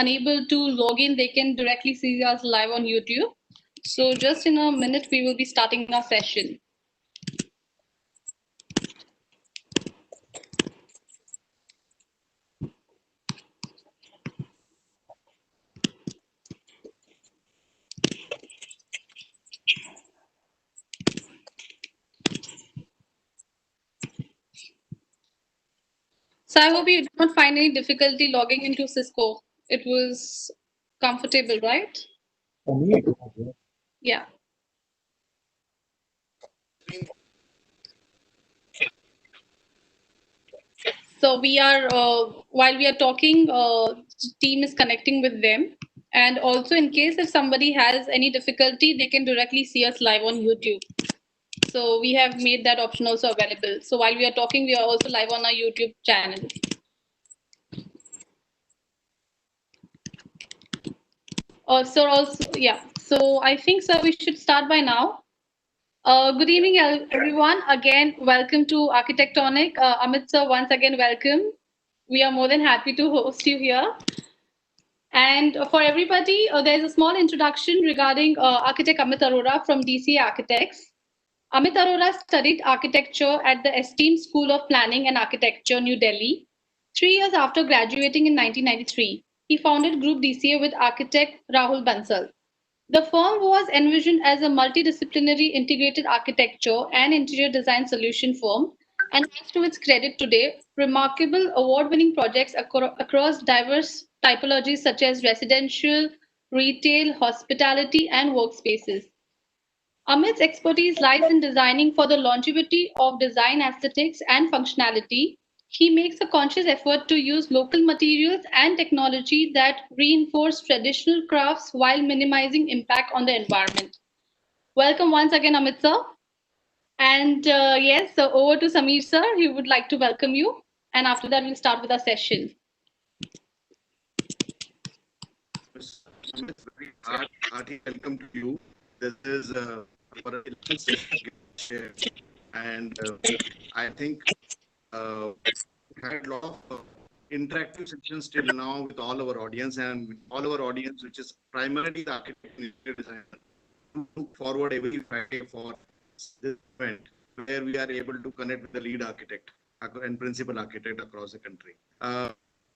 unable to log in, they can directly see us live on YouTube. So just in a minute, we will be starting our session. So I hope you did not find any difficulty logging into Cisco. It was comfortable, right? For me, it was, yeah. Yeah. So we are, while we are talking, team is connecting with them. And also in case if somebody has any difficulty, they can directly see us live on YouTube. So we have made that option also available. So while we are talking, we are also live on our YouTube channel. So I think, sir, we should start by now. Good evening, everyone. Again, welcome to Architectonic. Amit, sir, once again, welcome. We are more than happy to host you here. And for everybody, there's a small introduction regarding architect Amit Aurora from DCA Architects. Amit Aurora studied architecture at the esteemed School of Planning and Architecture, New Delhi. 3 years after graduating in 1993, he founded Group DCA with architect Rahul Bansal. The firm was envisioned as a multidisciplinary integrated architecture and interior design solution firm and has to its credit today remarkable award-winning projects across diverse typologies such as residential, retail, hospitality, and workspaces. Amit's expertise lies in designing for the longevity of design aesthetics and functionality. He makes a conscious effort to use local materials and technology that reinforce traditional crafts while minimizing impact on the environment. Welcome once again, Amit sir. And yes, so over to Sameer sir. He would like to welcome you. And after that, we'll start with our session. Amit, very hearty welcome to you. This is for a session, and I think we had a lot of interactive sessions till now with all our audience and with all our audience, which is primarily the architect and interior designer. To look forward every Friday for this event where we are able to connect with the lead architect and principal architect across the country.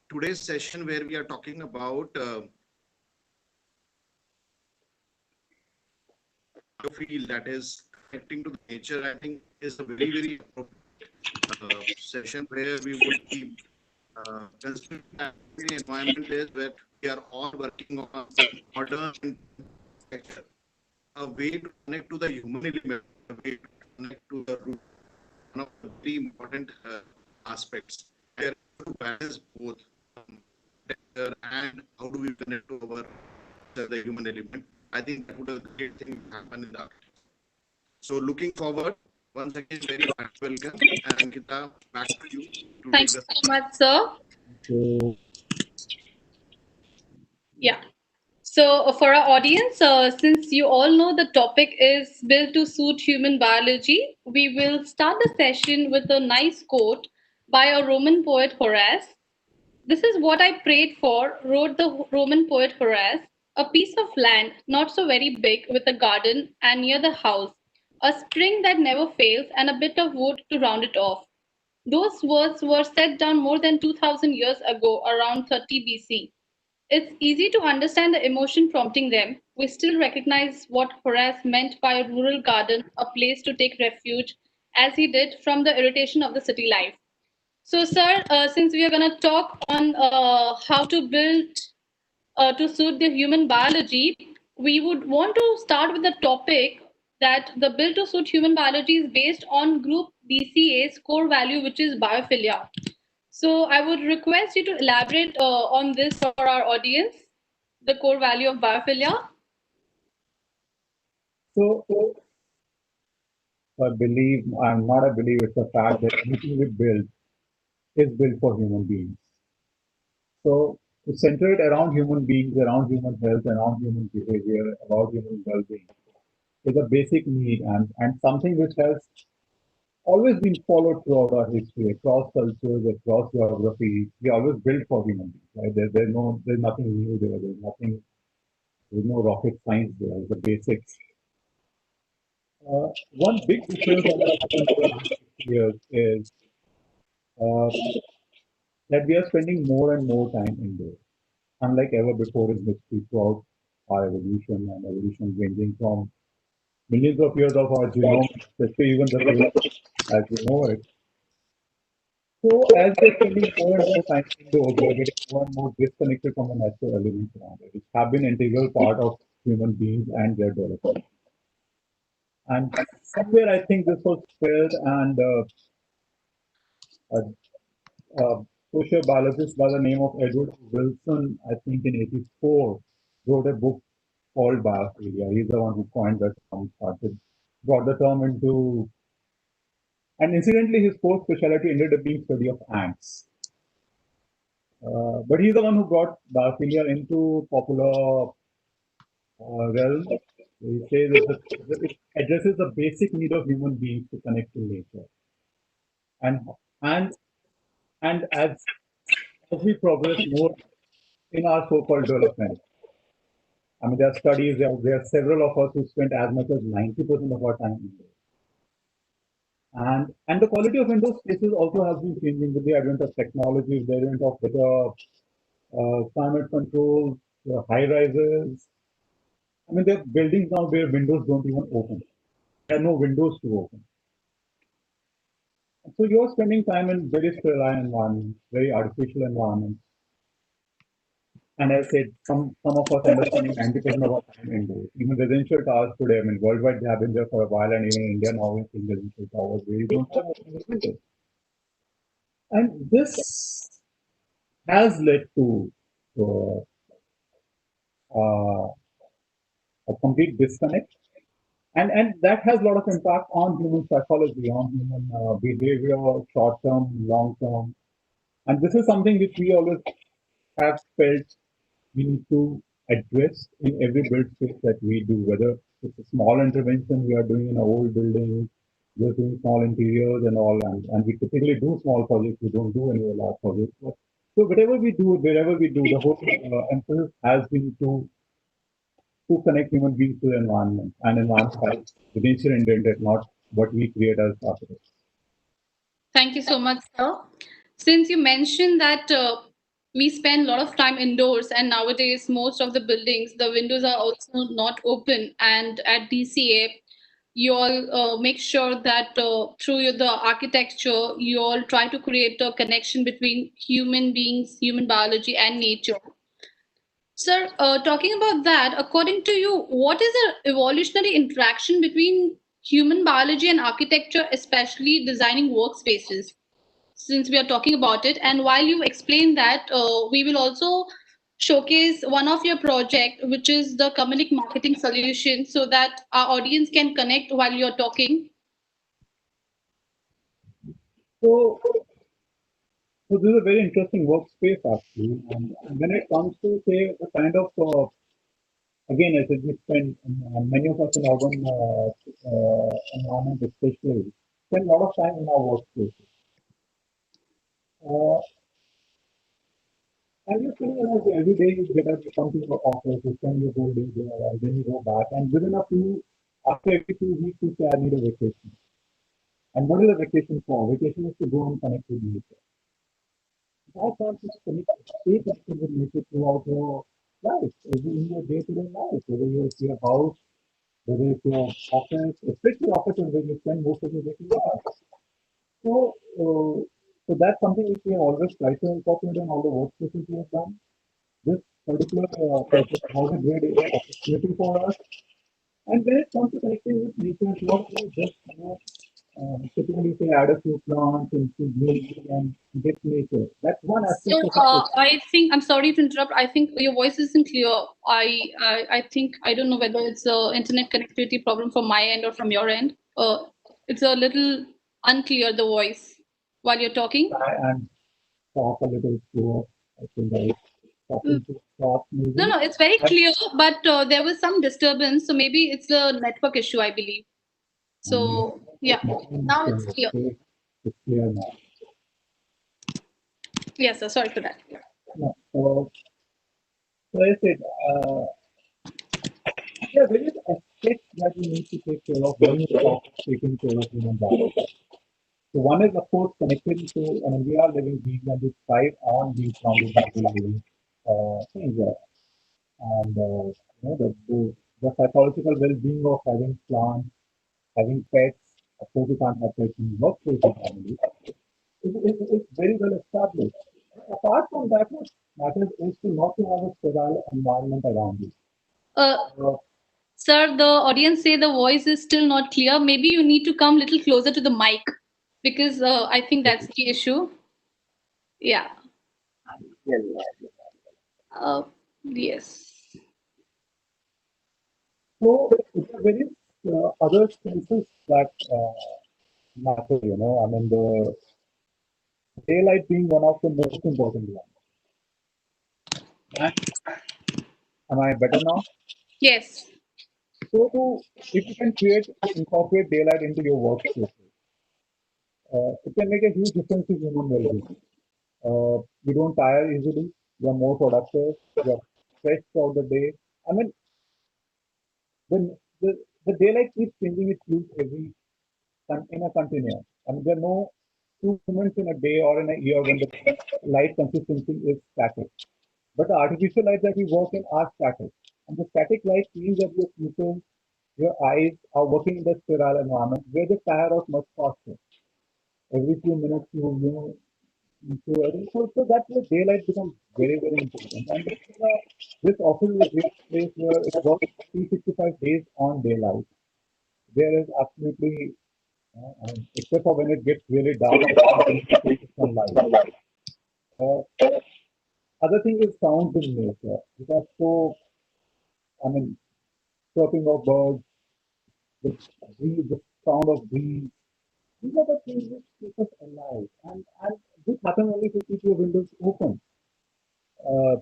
Today's session where we are talking about feel that is connecting to the nature, I think is a very, very appropriate session where we would be considering the environment is where we are all working on modern architecture, a way to connect to the human element, a way to connect to the root, one of the very important aspects. We are able to balance both and how do we connect to our the human element. I think that would be a great thing to happen in the architecture. So looking forward, once again, very welcome. And Ankita, back to you. Thank you so much, sir. So, Yeah. So, for our audience, since you all know the topic is built to suit human biology, we will start the session with a nice quote by a Roman poet Horace. This is what I prayed for, wrote the Roman poet Horace. A piece of land, not so very big, with a garden and near the house, a spring that never fails, and a bit of wood to round it off. Those words were set down more than 2000 years ago, around 30 BC. It's easy to understand the emotion prompting them. We still recognize what Horace meant by a rural garden, a place to take refuge, as he did from the irritation of the city life. So, sir, since we are going to talk on how to build to suit the human biology, we would want to start with the topic that the build to suit human biology is based on Group DCA's core value, which is biophilia. So I would request you to elaborate on this for our audience, the core value of biophilia. so I believe, I'm not a believer, it's a fact that anything we build is built for human beings. So to center it around human beings, around human health, around human behavior, about human well-being is a basic need and something which has always been followed throughout our history, across cultures, across geographies. We always built for human beings, right? There's nothing new there. There's no rocket science there. The basics. One big difference that has happened over the last 60 years is uh, that we are spending more and more time indoors, unlike ever before in history throughout our evolution and evolution ranging from millions of years of our genome, especially even the cell as we know it. So as we're spending more and more time indoors, we're getting more and more disconnected from the natural elements around it, which have been integral part of human beings and their development. And somewhere I think this was felt, and a, a social biologist by the name of Edward Wilson, I think in '84, wrote a book called Biophilia. He's the one who coined the term, brought the term into, and incidentally, his core specialty ended up being study of ants. But he's the one who brought biophilia into popular realm. He says it addresses the basic need of human beings to connect to nature, and and and as we progress more in our so-called development, I mean, there are studies, there are several of us who spent as much as 90% of our time indoors. And the quality of indoor spaces also has been changing with the advent of technology, with the advent of better climate controls, high rises. I mean, there are buildings now where windows don't even open. There are no windows to open. So you're spending time in very sterile environments, very artificial environments. And as I said, some of us end up spending 90% of our time indoors. Even residential towers today, I mean, worldwide they have been there for a while, and even in India now we're seeing residential towers where you don't have open windows. And this has led to uh, uh, a complete disconnect. And that has a lot of impact on human psychology, on human behavior, short term, long term. And this is something which we always have felt we need to address in every build space that we do, whether it's a small intervention we are doing in an old building, we're doing small interiors and all, and we typically do small projects, we don't do any large projects. So whatever we do, wherever we do, the whole emphasis has been to connect human beings to the environment and environment has the nature intended, not what we create as architects. Thank you so much, sir. Since you mentioned that we spend a lot of time indoors, and nowadays most of the buildings, the windows are also not open. And at DCA, you all make sure that through the architecture, you all try to create a connection between human beings, human biology, and nature. Sir, talking about that, according to you, what is the evolutionary interaction between human biology and architecture, especially designing workspaces? Since we are talking about it, and while you explain that, we will also showcase one of your project, which is the communic marketing solution, so that our audience can connect while you're talking. So, so this is a very interesting workspace actually. And when it comes to say the kind of again, as we spend many of us in urban environment especially spend a lot of time in our workspaces. Uh, and you're feeling like every day you get up, you come to your office, you spend your whole day there, and then you go back, and within a few, after every 2 weeks, you say, I need a vacation. And what is a vacation for? Vacation is to go and connect with nature. I can't just stay connected with nature throughout your life, in your day-to-day life, whether you're at your house, whether it's your office, especially offices where you spend most of your waking hours. So, so that's something which we have always tried to incorporate in all the workspaces we have done. This particular project has a great opportunity for us. And when it comes to connecting with nature, it's not only just typically say add a few plants and few greenery and get nature. That's one So aspect of it. I think I'm sorry to interrupt. I think your voice isn't clear. I think I don't know whether it's a internet connectivity problem from my end or from your end. It's a little unclear the voice while you're talking. Try and talk a little slower. I think I Mm, talking too soft No, maybe. no, it's very But clear, but there was some disturbance, so maybe it's a network issue, I believe. um, So Yeah. Now it's clear. It's clear now. Yes, sir. Sorry for that. No, so I said, there are various aspects that we need to take care of when we talk taking care of human body. So one is, of course, connected to, we are living beings and we thrive on these surrounded by living things. And the psychological well-being of having plants, having pets, of course, you can't have pets in the workplace environment. It's very well established. Apart from that, what matters is to not to have a sterile environment around you. Uh, Uh, Sir, the audience say the voice is still not clear. Maybe you need to come a little closer to the mic because I think that's the issue. Yeah. Uh, yes. so there are various other senses that matter, the daylight being one of the most important ones. And am I better now? Yes. If you can incorporate daylight into your workspace, it can make a huge difference to human well-being. You don't tire easily. You're more productive. You're fresh throughout the day. I mean, the daylight keeps changing its hues in a continuum. I mean, there are no 2 moments in a day or in a year when the light consistency is static. But the artificial light that we work in are static. And the static light means that your pupils, your eyes are working in the sterile environment where they tire out much faster. Every few minutes so that's where daylight becomes very, very important. And this office is a great place where it works 365 days on daylight. There is absolutely, except for when it gets really dark, sunlight. Uh, Other thing is sounds in nature. Because so, I mean, chirping of birds, the the sound of breeze. These are the things which keep us alive. And this happens only if you keep your windows open. Uh,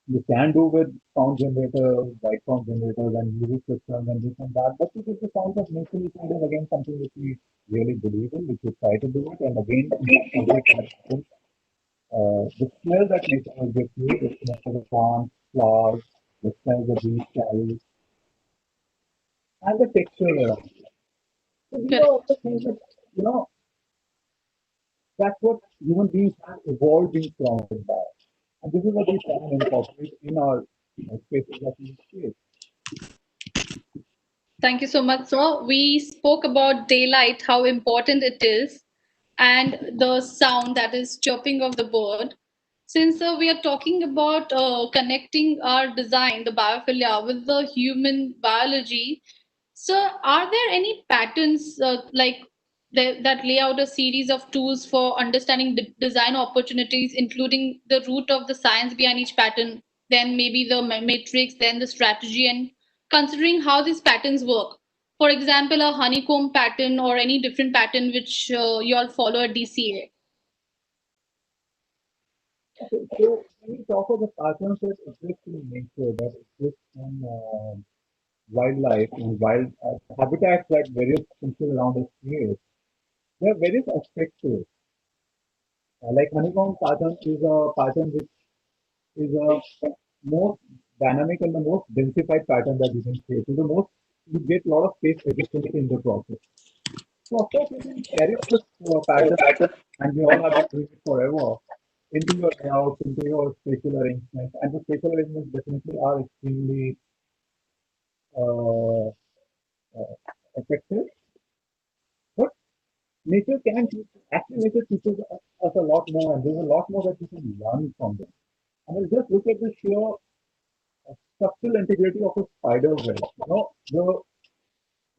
you can do with sound generators, white sound generators, and music systems and this and that. But it is the sound of nature, which is again something which we really believe in, which we try to do it. And again, the smell that nature will give you, the smell of the plants, flowers, the smell the breeze carries, and the texture around. So these are Correct. all the things that, you know, that's what human beings have evolved being surrounded by. And this is what we try and incorporate in our spaces that we create. Thank you so much, sir. We spoke about daylight, how important it is, and the sound that is chirping of the bird. Since we are talking about connecting our design, the biophilia, with the human biology, so are there any patterns that lay out a series of tools for understanding design opportunities, including the root of the science behind each pattern, then maybe the matrix, then the strategy, and considering how these patterns work? For example, a honeycomb pattern or any different pattern which you all follow at DCA. Okay, so when we talk about the patterns that exist in nature, that exist in wildlife, in wild habitats that various species around us create, there are various aspects to it. Like honeycomb pattern is a pattern which is a most dynamic and the most densified pattern that you can create. So the most you get a lot of space efficiency in the process. So of course you can carry this pattern, and we all have been doing it forever, into your layouts, into your spatial arrangements, and the spatial arrangements definitely are extremely uh, effective. But nature can teach, actually nature teaches us a lot more, and there's a lot more that we can learn from them. I mean, just look at the sheer structural integrity of a spider web.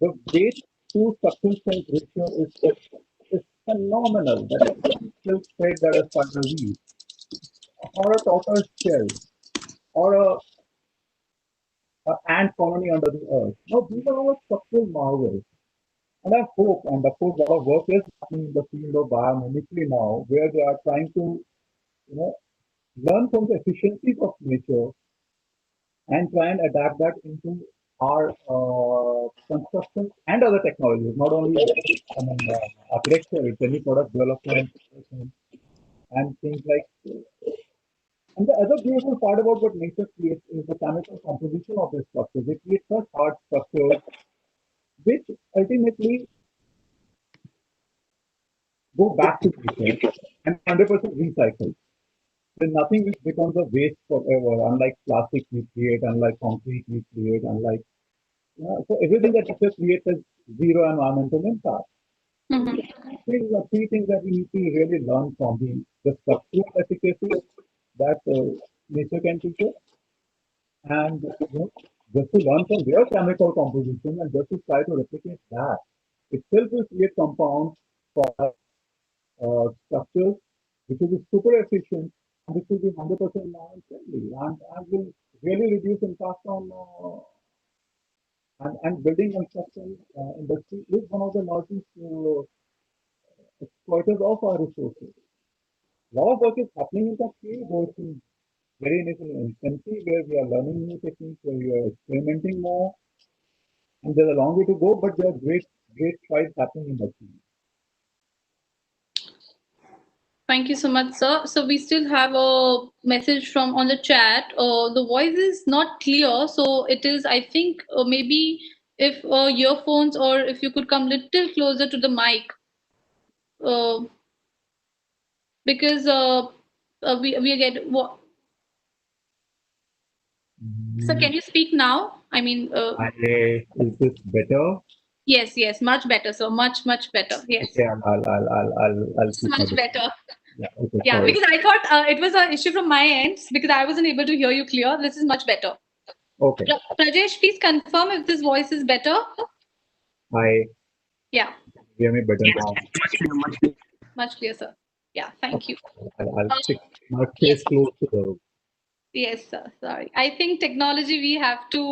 The weight to structural strength ratio is phenomenal. That is the skill thread that a spider weaves, or a tortoise shell, or a ant colony under the earth. Now, these are all structural marvels. And I hope, and of course, a lot of work is happening in the field of biomimicry now, where they are trying to, you know, learn from the efficiencies of nature and try and adapt that into our construction and other technologies, not only architecture, it's any product development and things like. And the other beautiful part about what nature creates is the chemical composition of the structures. It creates such hard structures which ultimately go back to nature and 100% recycled. There's nothing which becomes a waste forever, unlike plastic we create, unlike concrete we create, unlike so everything that nature creates has zero environmental impact. These are three things that we need to really learn from the structural efficacy that nature can teach us, and just to learn from their chemical composition and just to try to replicate that itself will create compounds for structures which will be super efficient and which will be 100% non-friendly and will really reduce impact on and building construction industry is one of the largest exploiters of our resources. A lot of work is happening in that field, both in very initial infancy where we are learning new techniques, where we are experimenting more, and there's a long way to go, but there are great strides happening in that field. Thank you so much, sir. So we still have a message from on the chat. The voice is not clear, so it is. I think maybe if earphones or if you could come little closer to the mic, uh, because we get. So can you speak now? I mean, Is this better? yes, yes, much better. So much better. Yes, Okay, I'll it's keep my much distance. better. Yeah, okay, Yeah, sorry. because I thought it was an issue from my end because I wasn't able to hear you clear. This is much better. Okay, Prajesh, please confirm if this voice is better. I Yeah, hear me better Yes, now. much clear, sir. Yeah, thank you. I'll Uh, stick my yes, face close to the room. yes, sir. Sorry. I think technology we have to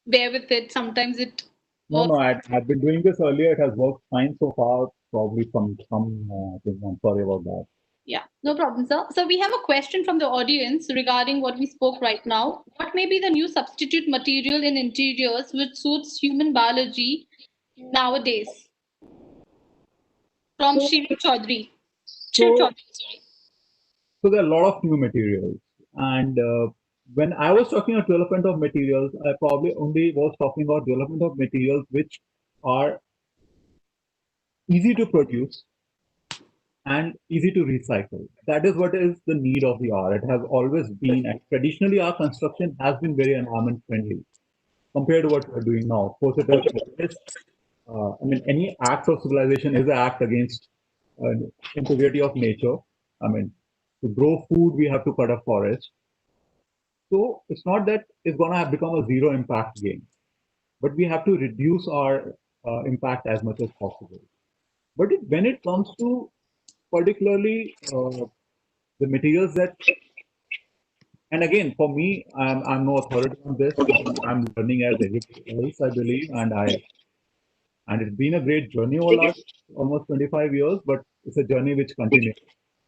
bear with it. Sometimes it No, works. no, I've been doing this earlier. It has worked fine so far. Probably some thing. I'm sorry about that. Yeah, no problem, sir. So we have a question from the audience regarding what we spoke right now. What may be the new substitute material in interiors which suits human biology nowadays? From So, Shiv Chaudhary. Shiv so, Chaudhary, sorry. so there are a lot of new materials, and when I was talking about development of materials, I probably only was talking about development of materials which are easy to produce and easy to recycle. That is what is the need of the hour. It has always been, and traditionally, our construction has been very environment friendly compared to what we're doing now. Of course, it is. I mean, any act of civilization is an act against uh, integrity of nature. I mean, to grow food, we have to cut a forest. So it's not that it's going to have become a zero impact game, but we have to reduce our impact as much as possible. But when it comes to particularly the materials that, and again, for me, I'm no authority on this. I'm learning as everybody else, I believe, and it's been a great journey over last almost 25 years, but it's a journey which continues,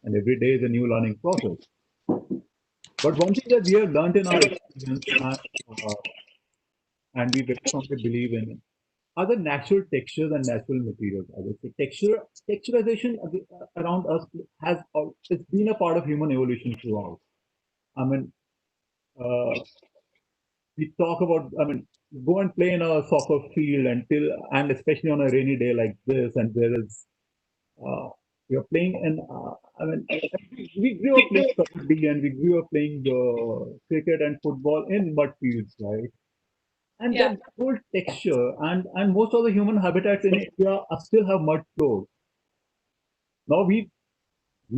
and every day is a new learning process. But one thing that we have learned in our experience, and we very strongly believe in, are the natural textures and natural materials. I would say texturization around us has it's been a part of human evolution throughout. I mean, uh, we talk about, I mean, go and play in a soccer field and especially on a rainy day like this, and there is, you're playing in, I mean, we grew up playing kabaddi and we grew up playing cricket and football in mud fields, right? And Yeah. that whole texture and most of the human habitats in India still have mud floors. Now we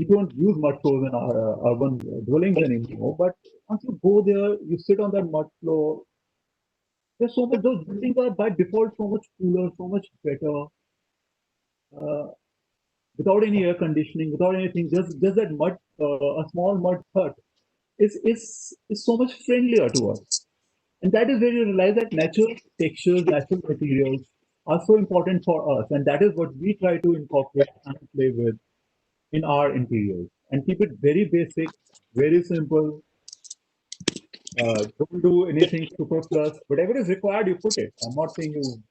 don't use mud floors in our urban dwellings anymore, but once you go there, you sit on that mud floor. There's so much, those buildings are by default so much cooler, so much better, uh, without any air conditioning, without anything. Just that mud, a small mud hut is so much friendlier to us. And that is where you realize that natural textures, natural materials are so important for us. And that is what we try to incorporate and play with in our interiors and keep it very basic, very simple, Don't do anything superfluous. Whatever is required, you put it. I'm not saying you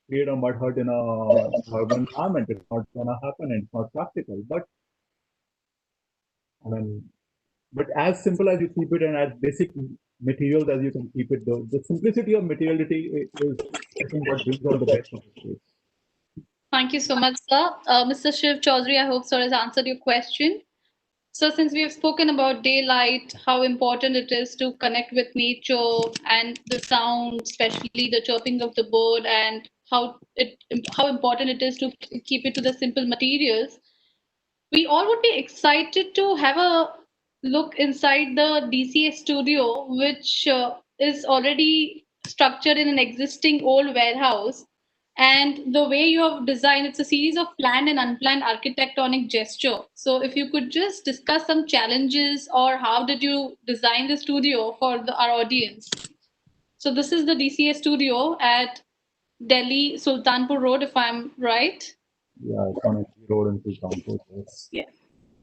create a mud hut in a urban environment. It's not gonna happen and it's not practical. But I mean, but as simple as you keep it and as basic materials as you can keep it, the simplicity of materiality is, I think, what brings out the best of the space. Thank you so much, sir. Mr. Shiv Chaudhary, I hope sir has answered your question. So, since we have spoken about daylight, how important it is to connect with nature and the sound, especially the chirping of the bird, and how important it is to keep it to the simple materials, we all would be excited to have a look inside the DCA studio, which is already structured in an existing old warehouse. And the way you have designed, it's a series of planned and unplanned architectonic gesture. So, if you could just discuss some challenges or how did you design the studio for our audience? So, this is the DCA studio at Delhi Sultanpur Road, if I'm right. Yeah, it's on a road in Sultanpur. Yes. Yeah.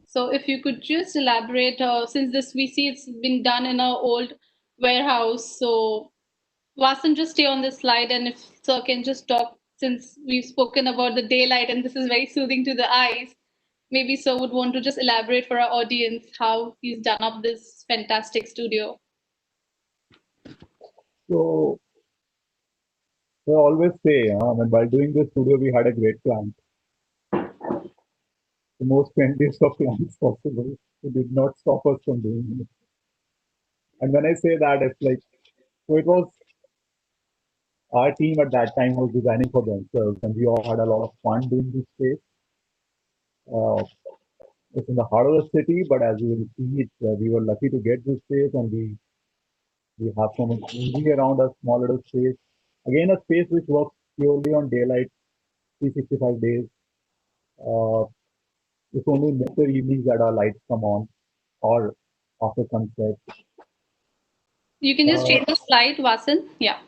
So if you could just elaborate, since this we see it's been done in an old warehouse. So Vasan, just stay on this slide, and if Sir can just talk, since we've spoken about the daylight, and this is very soothing to the eyes. Maybe Sir would want to just elaborate for our audience how he's done up this fantastic studio. So I always say, I mean, while doing this studio, we had a great client, the most friendliest of clients possible, who did not stop us from doing it. And when I say that, it's like, so it was our team at that time was designing for themselves, and we all had a lot of fun doing this space. Uh, it's in the heart of the city, but as you will see, we were lucky to get this space, and we have so much greenery around a small little space. Again, a space which works purely on daylight, 365 days. Uh, it's only in winter evenings that our lights come on, or after sunset. You can just Uh, change the slide, Vasan. Yeah.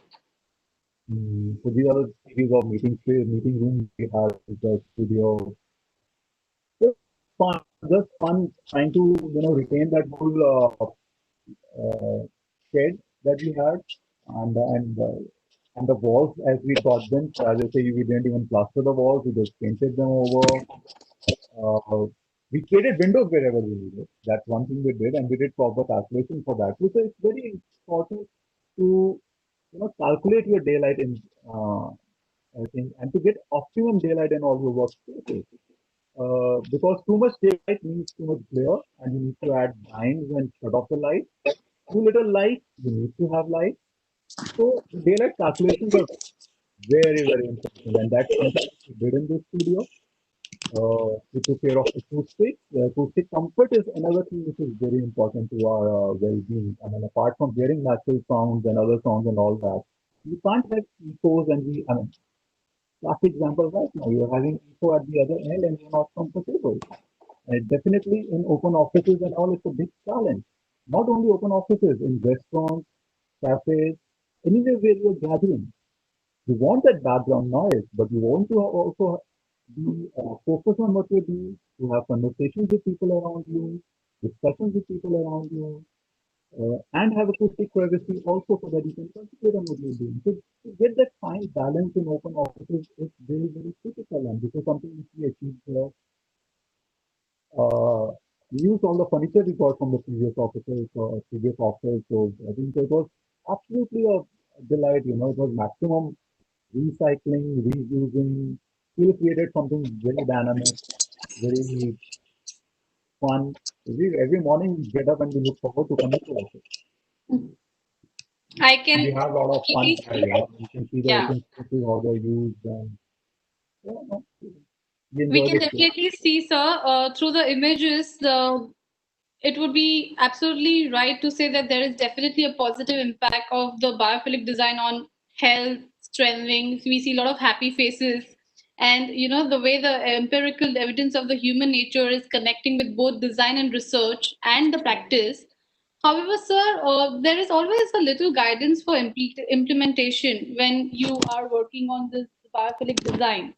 so these are the series of meeting rooms we have in the studio. Just fun, just fun trying to retain that whole shed that we had, and and the walls as we got them. So as I say, we didn't even plaster the walls; we just painted them over. We created windows wherever we needed. That's one thing we did, and we did proper calculation for that. So it's very important to calculate your daylight in I think, and to get optimum daylight in all your workspaces. Because too much daylight means too much glare, and you need to add blinds and shut off the light. Too little light, you need to have light. So the daylight calculations are very, very important, and that's something we did in this studio. We took care of acoustics. Acoustic comfort is another thing which is very important to our well-being. I mean, apart from hearing natural sounds and other sounds and all that, you can't have echoes, and I mean, classic example right now, you're having echo at the other end and you're not comfortable. And definitely in open offices and all, it's a big challenge. Not only open offices, in restaurants, cafes, anywhere where you're gathering. You want that background noise, but you want to also be focused on what you're doing. You have conversations with people around you, discussions with people around you, and have acoustic privacy also so that you can concentrate on what you're doing. So to get that fine balance in open offices is very, very critical, and this is something which we achieved here. We used all the furniture we got from the previous offices, previous office, so I think it was absolutely a delight. It was maximum recycling, reusing. Still created something very dynamic, very fun. Every morning we get up and we look forward to coming to office. I And we can have a lot of fun completely there. Yeah. You can see the yeah. open spaces, how they're used, and yeah, no, we We enjoyed can it too. definitely see, sir, through the images, it would be absolutely right to say that there is definitely a positive impact of the biophilic design on health, strengthening. We see a lot of happy faces. And the way the empirical evidence of the human nature is connecting with both design and research and the practice. However, sir, there is always a little guidance for implementation when you are working on this biophilic design.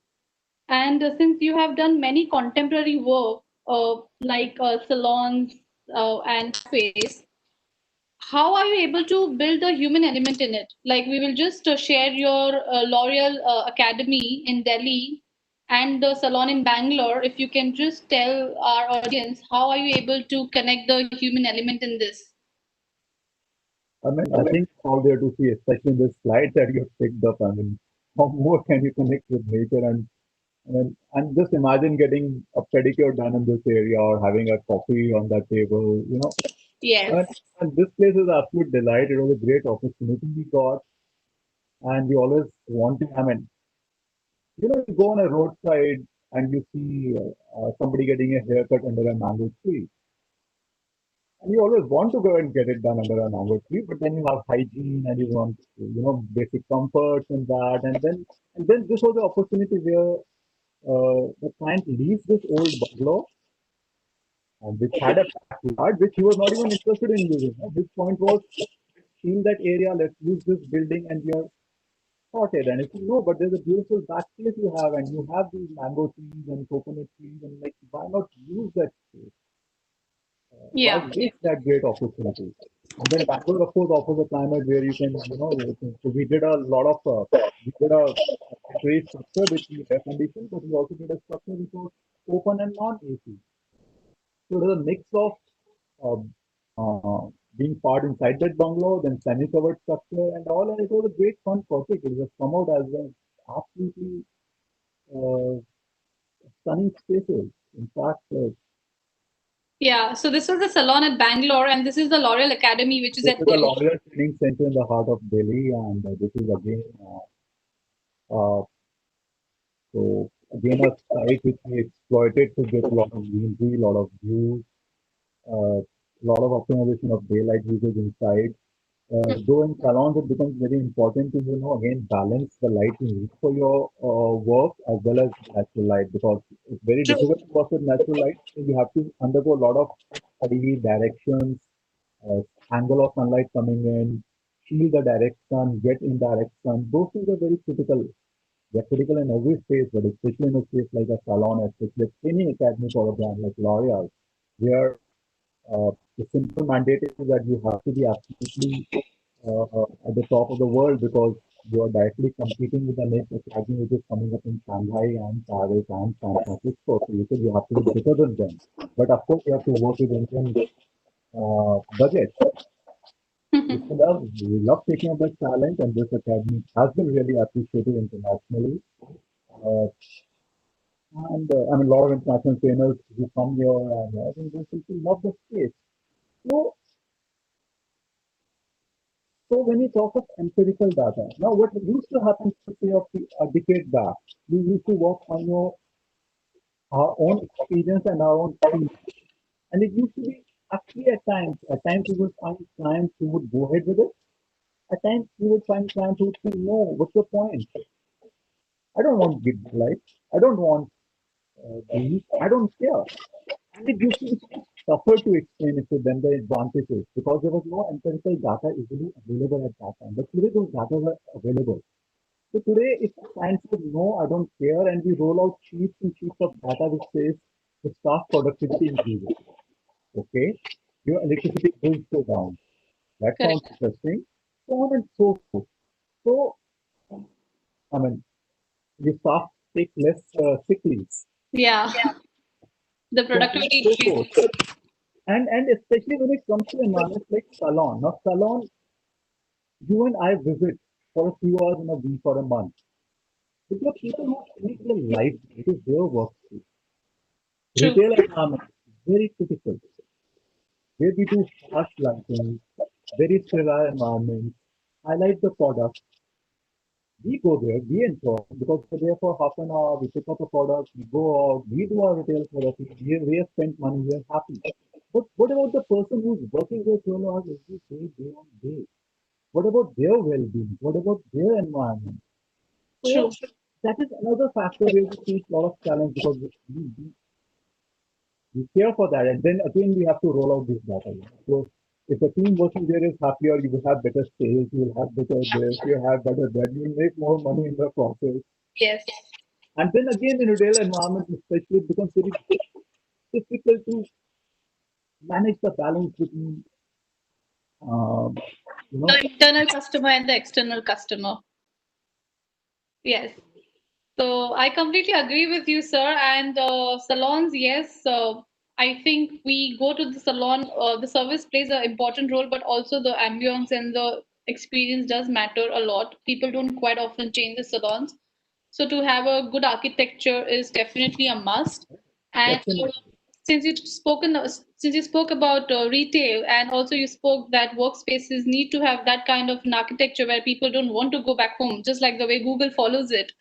And since you have done many contemporary work, like salons and cafes, how are you able to build the human element in it? Like, we will just share your L'Oreal Academy in Delhi and the salon in Bangalore. If you can just tell our audience, how are you able to connect the human element in this? I mean, I think all there to see, especially in this slide that you have picked up. I mean, how more can you connect with nature? And just imagine getting a pedicure done in this area or having a coffee on that table. And, Yes. and this place is absolute delight. It was a great opportunity we got, and we always wanted. I mean, you go on a roadside and you see somebody getting a haircut under a mango tree. And you always want to go and get it done under a mango tree, but then you have hygiene and you want, basic comforts and that. And then this was the opportunity where the client leaves this old bungalow, which had a backyard, which he was not even interested in using. His point was, in that area, let's use this building and we are sorted. And if you know, but there's a beautiful back space you have, and you have these mango trees and coconut trees, and like, why not use that space? Why Yeah. waste that great opportunity? And then Bangalore, of course, offers a climate where you can, so we did a lot of, we did a temporary structure which we air conditioned, but we also did a structure which was open and non-AC. So it was a mix of uh, being part inside that bungalow, then semi-covered structure and all, and it was a great fun project. It was come out as an absolutely uh, stunning spaces. In fact, Yeah. So this was the salon at Bangalore, and this is the L'Oreal Academy, which is this at is a Delhi. L'Oreal training center in the heart of Delhi, and this is again uh, so again a site which we exploited to get a lot of greenery, a lot of views, a lot of optimization of daylight usage inside. Though in salons it becomes very important to again balance the light you need for your work as well as natural light, because it's very True. difficult to work with natural light. So you have to undergo a lot of study, directions, uh, angle of sunlight coming in, shield the direct sun, get indirect sun. Those things are very critical. They're critical in every space, but especially in a space like a salon, especially any academy for a brand like L'Oreal, where the simple mandate is that you have to be absolutely at the top of the world, because you are directly competing with the next academy which is coming up in Shanghai and Paris and San Francisco. So you have to be better than them. But of course, you have to work with Indian budgets. We love taking up that challenge, and this academy has been really appreciated internationally. Uh, and I mean, a lot of international trainers who come here, and I think they people love the space. So, so when you talk of empirical data, now what used to happen, say, a decade back, we used to work on our own experience and our own team. And it used to be actually at times you would find clients who would go ahead with it. At times you would find clients who would say, no, what's the point? I don't want gig life. I don't want these. I don't care. And it used to be so tougher to explain it to them the advantages, because there was no empirical data easily available at that time. But today those data are available. So today, if clients would know, I don't care, and we roll out sheets and sheets of data which says the staff productivity increases. Okay, your electricity bills go down. That sounds Correct. interesting. So on and so forth. So, I mean, your staff take less sick leaves. Yeah. The So on and productivity so forth. increases. And especially when it comes to environments like salon. Now, salon, you and I visit for a few hours in a week or a month. But there are people who make their life, it is their workspace. True. Retail environment, very critical. Where we do harsh lighting, very sterile environments, highlight the product. We go there, we enjoy because we're there for half an hour, we pick up a product, we go out, we do our retail therapy, we have spent money, we are happy. But what about the person who's working there 12 hours every day, day on day? What about their well-being? What about their environment? True. So that is another factor where we face a lot of challenge, because we care for that. And then again, we have to roll out this data. So if the team working there is happier, you will have better sales, you will have better this, you will have better that, you will make more money in the process. Yes. And then again, in retail environment, especially, it becomes very difficult to manage the balance between Um, you know, The internal customer and the external customer. Yes. So I completely agree with you, sir. And salons, yes, I think we go to the salon. The service plays an important role, but also the ambience and the experience does matter a lot. People don't quite often change the salons, so to have a good architecture is definitely a must. And definitely. since you spoke about retail, and also you spoke that workspaces need to have that kind of an architecture where people don't want to go back home, just like the way Google follows it.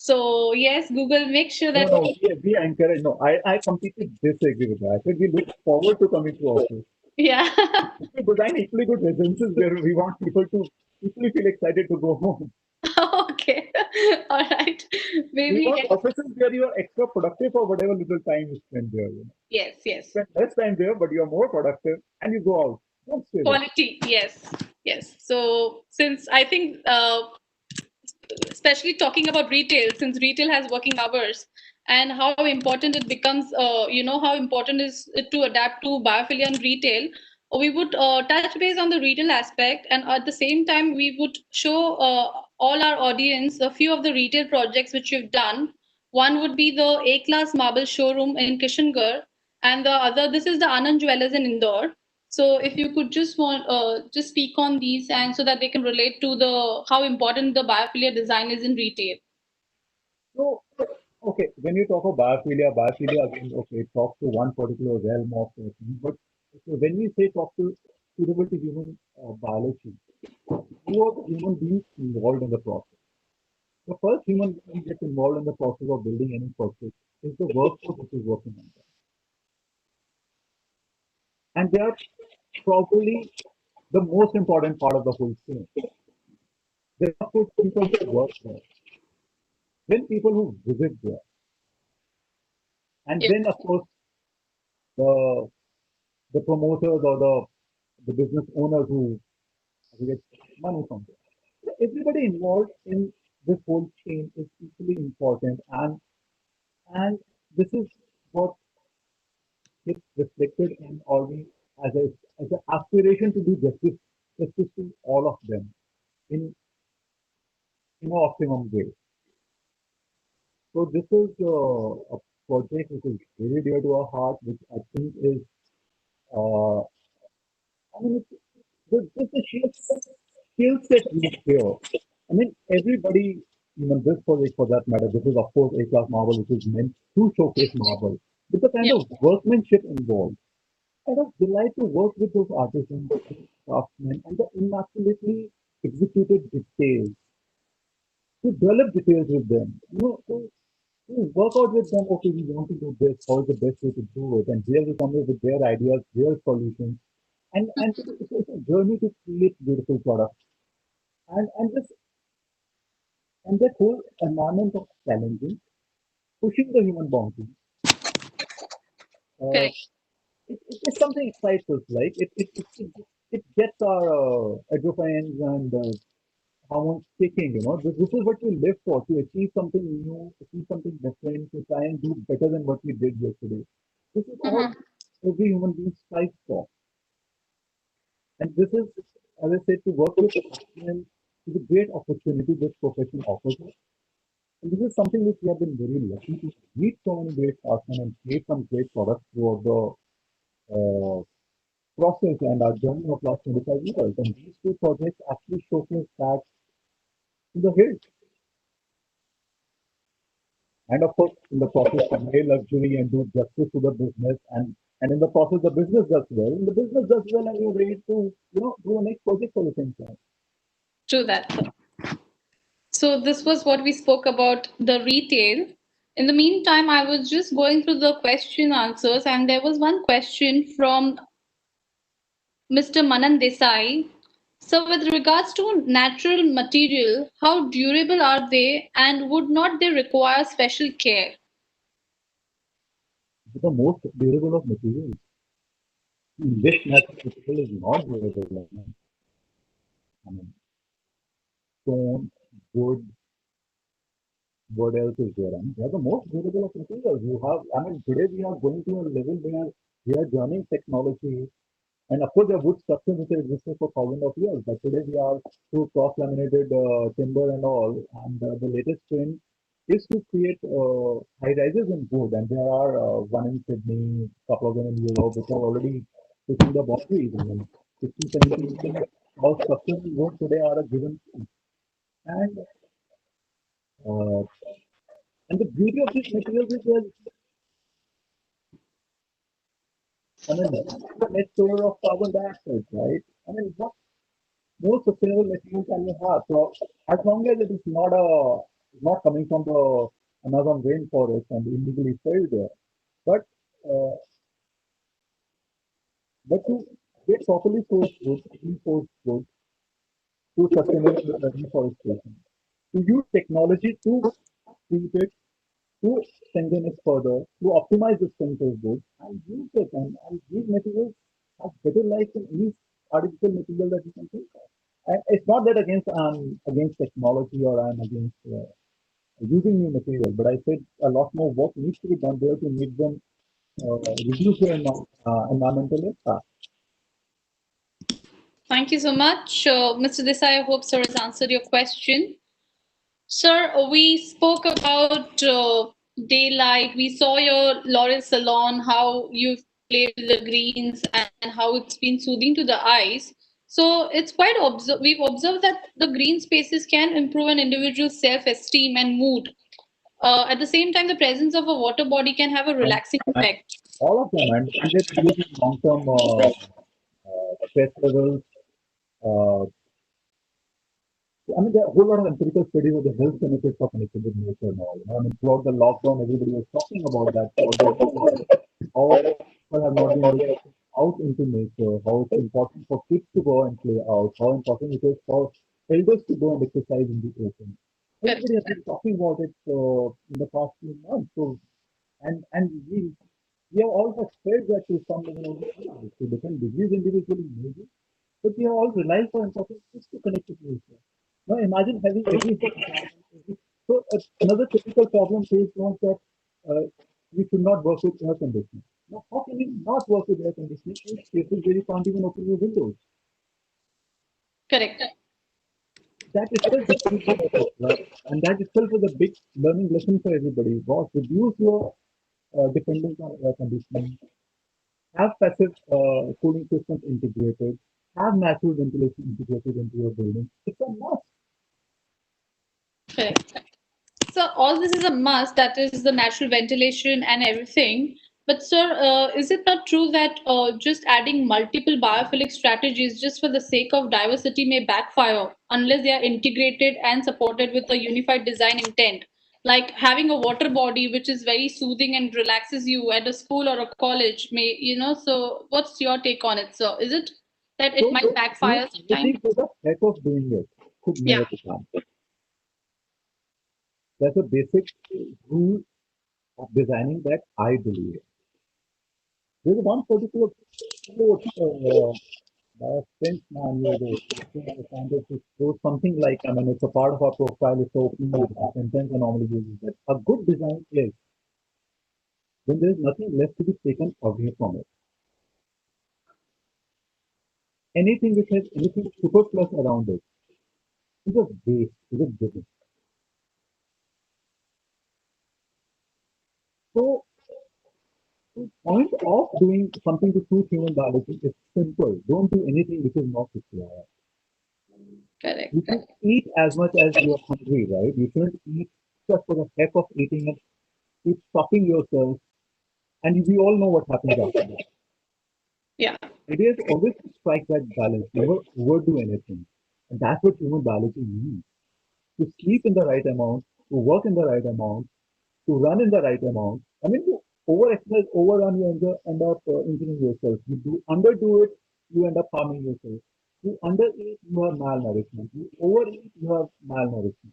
So yes, Google makes sure No, that no, we encourage. No, I completely disagree with that. I said we look forward to coming to office. yeah. We design equally good residences where we want people to equally feel excited to go home. Okay. All right. We Maybe want yes. offices where you are extra productive for whatever little time you spend there. You know, Yes, yes. spend less time there, but you are more productive and you go out. Don't stay there. Quality, yes, yes. So since I think especially talking about retail, since retail has working hours and how important it becomes, how important is it to adapt to biophilia and retail. We would touch base on the retail aspect, and at the same time we would show all our audience a few of the retail projects which we've done. One would be the A class marble showroom in Kishangarh, and the other, this is the Anand Jewelers in Indore. So if you could just speak on these, and so that they can relate to the how important the biophilia design is in retail. So, okay, when you talk about biophilia again, okay, it talks to one particular realm of thing. But so when we say talk to suitable to human biology, who are the human beings involved in the process? The first human being gets involved in the process of building any process is the workforce which is working on that. And they are probably the most important part of the whole thing. There are, of course, people who work there, then people who visit there, and Yeah. then, of course, the the promoters or the business owners who get money from there. So everybody involved in this whole chain is equally important, and this is what gets reflected in all the as a as an aspiration to do justice to all of them in an optimum way. So this is a project which is very dear to our heart, which I think is I mean it's just the sheer skill set used here. I mean everybody, even this project for that matter, this is of course A-class marble, which is meant to showcase marble. With the kind Yeah. of workmanship involved, I was delighted to work with those artisans, those craftsmen, and the immaculately executed details, to develop details with them. To work out with them, okay, we want to do this, how is the best way to do it? And here we come up with their ideas, their solutions. And it's a journey to create beautiful products. And this and that whole environment of challenging, pushing the human boundaries, uh, Correct. it's something excites us, like it gets our endorphins and hormones kicking, this is what we live for, to achieve something new, achieve something different, to try and do better than what we did yesterday. This is all Mhm. every human being strives for. And this is, as I said, to work with craftsmen is a great opportunity this profession offers us. And this is something which we have been very lucky to meet so many great craftsmen and create some great products throughout the uh, process and our journey of last 25 years. And these two projects actually showcase that in the hill. And of course, in the process, convey luxury and do justice to the business. And in the process, the business does well. And the business does well, and you're ready to, do a next project for the same time. True that. So this was what we spoke about the retail. In the meantime, I was just going through the question answers, and there was one question from Mr. Manan Desai. So, with regards to natural material, how durable are they, and would not they require special care? It's the most durable of materials. This natural material is not durable. I mean, stone, wood, what else is there? I mean, they are the most durable of materials. I mean, today we are going to a level where we are joining technology. And of course, there are wood structures which have existed for thousands of years, but today we are through cross-laminated timber and all. And the latest trend is to create high rises in wood, and there are one in Sydney, couple of them in Europe, which are already pushing the boundaries. I mean, 60, 70% of all structures in wood today are a given. And uh, and the beauty of these materials is that, I mean, the net store of carbon dioxide, right? I mean, what more sustainable material can you have? So as long as it is not coming from the Amazon rainforest and illegally sold there, but uh, to get properly sourced wood, resourced wood to sustainable reforestation, to use technology to treat it, to strengthen it further, to optimize the strength of wood and use it, and these materials have better life than any artificial material that you can think of. And it's not that against technology or I'm against using new material, but I said a lot more work needs to be done there to make them reduce their environmental impact. Thank you so much, Mr. Desai. I hope sir has answered your question. Sir, we spoke about daylight. We saw your Laurel salon, how you've played with the greens and how it's been soothing to the eyes. So it's quite we've observed that the green spaces can improve an individual's self-esteem and mood. At the same time, the presence of a water body can have a And, relaxing and effect. all of them, and they reduce long-term stress levels. Uh, I mean, there are a whole lot of empirical studies of the health benefits of connected with nature and all. You know? I mean, throughout the lockdown, everybody was talking about that. Throughout the lockdown, how people have not been able to go out into nature, how it's important for kids to go and play out, how important it is for elders to go and exercise in the open. Correct. Everybody has been talking about it in the past few months. So, and we have all felt that to some level or the other, to different degrees individually, maybe, but we have all realized how important it is to connect with nature. Now imagine having so another typical problem faced was that we should not work with air conditioning. Now how can you not work with air conditioning in spaces where you can't even open your windows? Correct. That itself defeats the purpose, right? And that itself is a big learning lesson for everybody. Was reduce your dependence on air conditioning, have passive cooling systems integrated, have natural ventilation integrated into your building. It's a must. Correct. So all this is a must, that is the natural ventilation and everything. But sir, is it not true that just adding multiple biophilic strategies just for the sake of diversity may backfire unless they are integrated and supported with a unified design intent? Like having a water body which is very soothing and relaxes you at a school or a college may, so what's your take on it, sir? Is it that it So might doing backfire sometime? anything for the heck of doing it should Yeah, never be done. That's a basic rule of designing that I believe. There's one particular quote by a French man years ago, which goes something like, I mean, it's a part of our profile, it's opening sentence and normally uses that. A good design is when there is nothing left to be taken away from it. Anything which has anything superfluous around it is a waste, is a given. So the point of doing something to suit human biology is simple. Don't do anything which is not required. You correct. should eat as much as you are hungry, right? You shouldn't eat just for the heck of eating and keep stopping yourself. And we all know what happens after that. Yeah, It is always to strike that balance, never overdo anything. And that's what human biology means. To sleep in the right amount, to work in the right amount, to run in the right amount. I mean, to over exercise, overrun, you end up injuring yourself. You do underdo it, you end up harming yourself. You undereat, you have malnourishment. You overeat, you have malnourishment.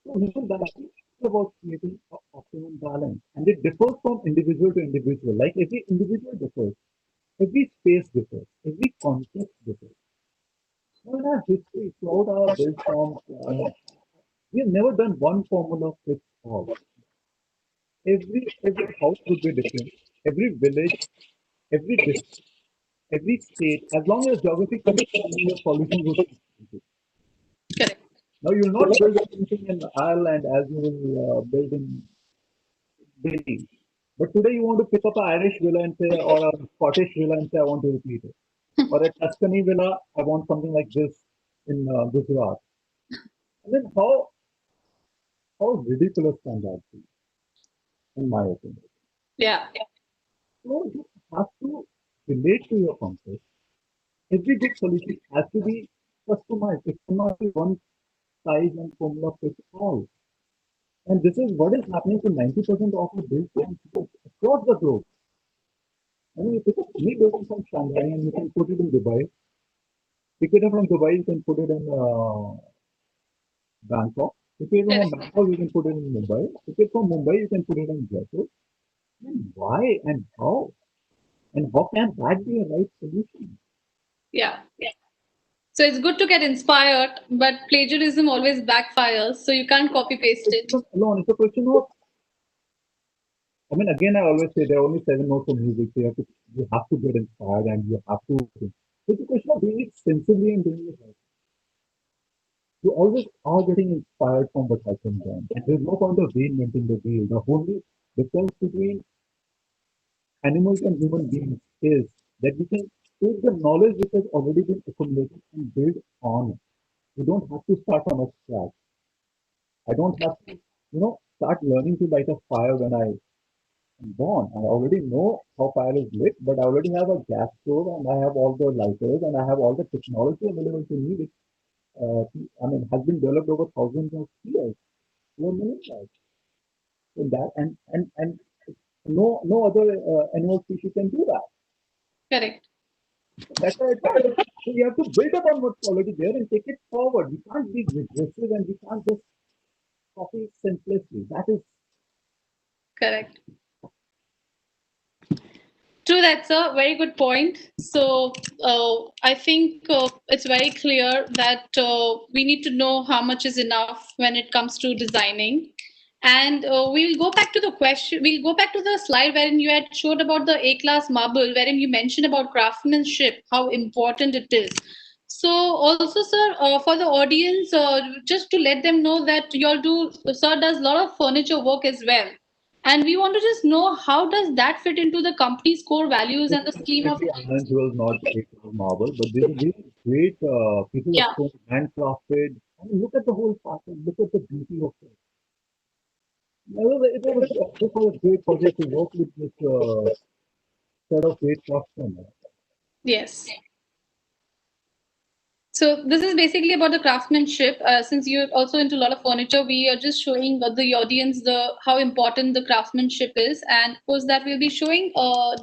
So human biology is about creating an optimum balance, and it differs from individual to individual. Like every individual differs, every space differs, every context differs. So in our history, throughout our build forms, we have never done one formula fits all. Every house would be different. Every village, every district, every state, as long as geography comes, your solution will be expensive. Correct. Now you will not build anything in Ireland as you will build in Delhi. But today you want to pick up an Irish villa and say, or a Scottish villa and say, I want to repeat it. Or a Tuscany villa, I want something like this in Gujarat. I mean, how ridiculous can that be, in my opinion? Yeah. So you have to relate to your concept. Every good solution has to be customized. It cannot be one size and formula fits all. And this is what is happening to 90% of the build firms across the globe. I mean, you pick up any building from Shanghai and you can put it in Dubai. Pick it up from Dubai, you can put it in Bangkok. Pick it from Correct. Bangkok, you can put it in Mumbai. Pick it from Mumbai, you can put it in Jaipur. And why and how? And how can that be a right solution? Yeah. So it's good to get inspired, but plagiarism always backfires, so you can't copy paste It's it. not alone. It's a question of, I mean, again, I always say there are only 7 notes of music. So you have to get inspired and you have to. It's a question of doing it sensibly and doing it right. You always are getting inspired from what has been done. And there's no point of reinventing the wheel. The only difference between animals and human beings is that we can take the knowledge which has already been accumulated and build on it. You don't have to start from a scratch. I don't have to, start learning to light a fire when I am born. I already know how fire is lit, but I already have a gas stove and I have all the lighters and I have all the technology available to me, which has been developed over thousands of years, over millions of years. So that and no other animal species can do that. Correct. That's why so you have to build upon what's already there and take it forward. We can't be regressive and we can't just copy senselessly. That is Correct. True, that's a very good point. So, I think it's very clear that we need to know how much is enough when it comes to designing. And we'll go back to the question. We'll go back to the slide wherein you had showed about the A-class marble, wherein you mentioned about craftsmanship, how important it is. So, also, sir, for the audience, just to let them know that sir does a lot of furniture work as well. And we want to just know how does that fit into the company's core values and the scheme of definitely iron jewels, not a marble, but these are great pieces of yeah, stone, handcrafted. I mean, look at the whole pattern. Look at the beauty of it. It was a great project to work with this set of great craftsmen. yes. So this is basically about the craftsmanship. Since you're also into a lot of furniture, we are just showing the audience the how important the craftsmanship is, and post that we'll be showing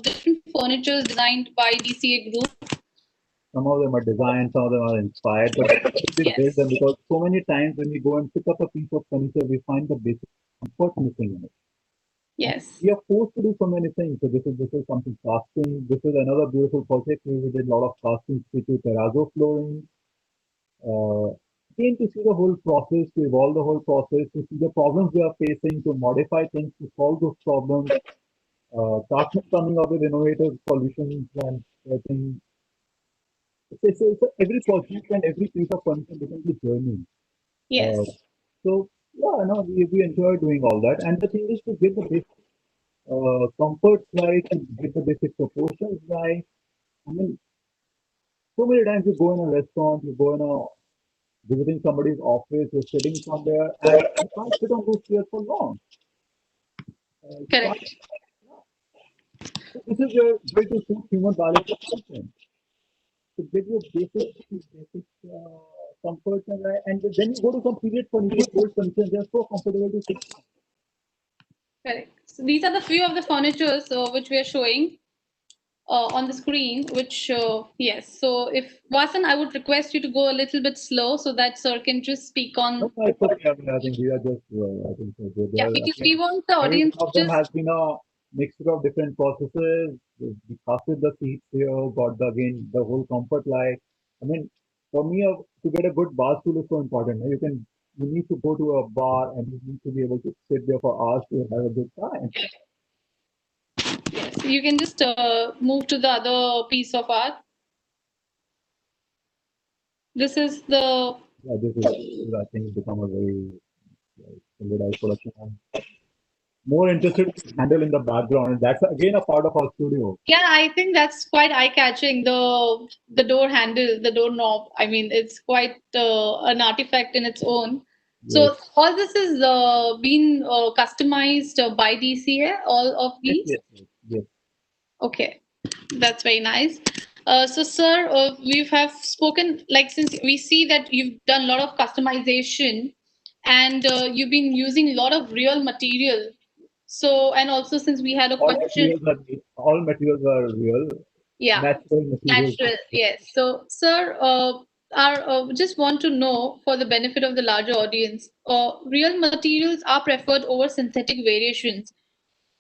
different furniture designed by DCA Group. Some of them are designed, some of them are inspired, but we build Yes, them because so many times when we go and pick up a piece of furniture, we find the basic comfort missing in it. And yes, we are forced to do so many things. So this is something casting. This is another beautiful project where we did a lot of casting to terrazzo flooring. Uh, Again, to see the whole process, to evolve the whole process, to see the problems we are facing, to modify things to solve those problems. Craftsmen coming up with innovative solutions, and I think every project and every piece of furniture becomes a journey. Uh, yes, so yeah, no, we enjoy doing all that. And the thing is to get the basic comforts right, to get the basic proportions right. I mean, so many times you go in a restaurant, you go in a visiting somebody's office, you're sitting somewhere, and you can't sit on those chairs for long. You can't. correct, So this is your way to suit human biology function. To get your basic comforts and right, and then you go to some period furniture, old furniture, they're so comfortable to sit. correct. So these are the few of the furnitures which we are showing on the screen. Which yes. So if Vasan, I would request you to go a little bit slow so that sir can just speak No, on. no, it's okay. I mean, I think we are just, I think so Yeah, there. because we want the Every audience one to of them just has been a mixture of different processes. We casted the seats here, got again the whole comfort light. I mean, for me, to get a good bar stool is so important. You need to go to a bar and you need to be able to sit there for hours to have a good time. yes. you can just move to the other piece of art. This is the Yeah, this is I think, become a very standardized production. I'm more interested in handle in the background, and that's again a part of our studio. yeah. I think that's quite eye-catching. The door handle, the door knob. I mean, it's quite an artifact in its own. Yes, So all this is been customized by DCA. All of yes, these. yes, yes, yes. Okay, that's very nice. So, sir, we have spoken, like, since we see that you've done a lot of customization and you've been using a lot of real material. So, and also since we had a All question, materials are all materials are real, yeah, natural materials. natural, yes. So, sir, just want to know for the benefit of the larger audience, real materials are preferred over synthetic variations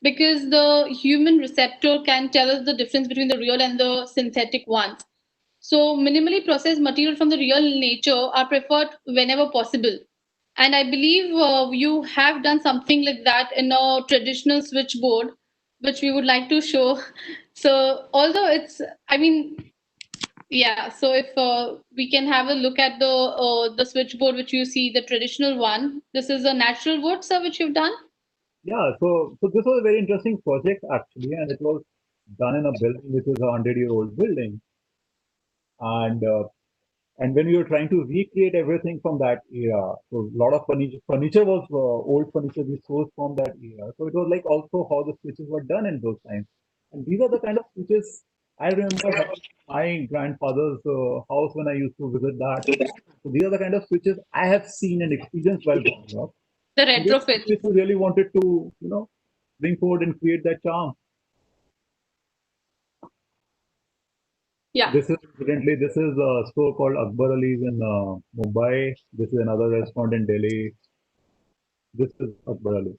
because the human receptor can tell us the difference between the real and the synthetic ones. So, minimally processed material from the real nature are preferred whenever possible. And I believe you have done something like that in a traditional switchboard, which we would like to show. So, although it's, I mean, yeah. So, if we can have a look at the switchboard, which you see, the traditional one. This is a natural wood, sir, which you've done. Yeah, so this was a very interesting project actually, and it was done in a building which is a 100-year-old building, and and when we were trying to recreate everything from that era, so a lot of furniture was old furniture we sourced from that era. So it was like also how the switches were done in those times, and these are the kind of switches I remember having in my grandfather's house when I used to visit that. So these are the kind of switches I have seen and experienced while growing up. The So this retrofit. which we really wanted to, bring forward and create that charm. Yeah. This is a store called Akbar Ali's in Mumbai. This is another restaurant in Delhi. This is Akbar Ali.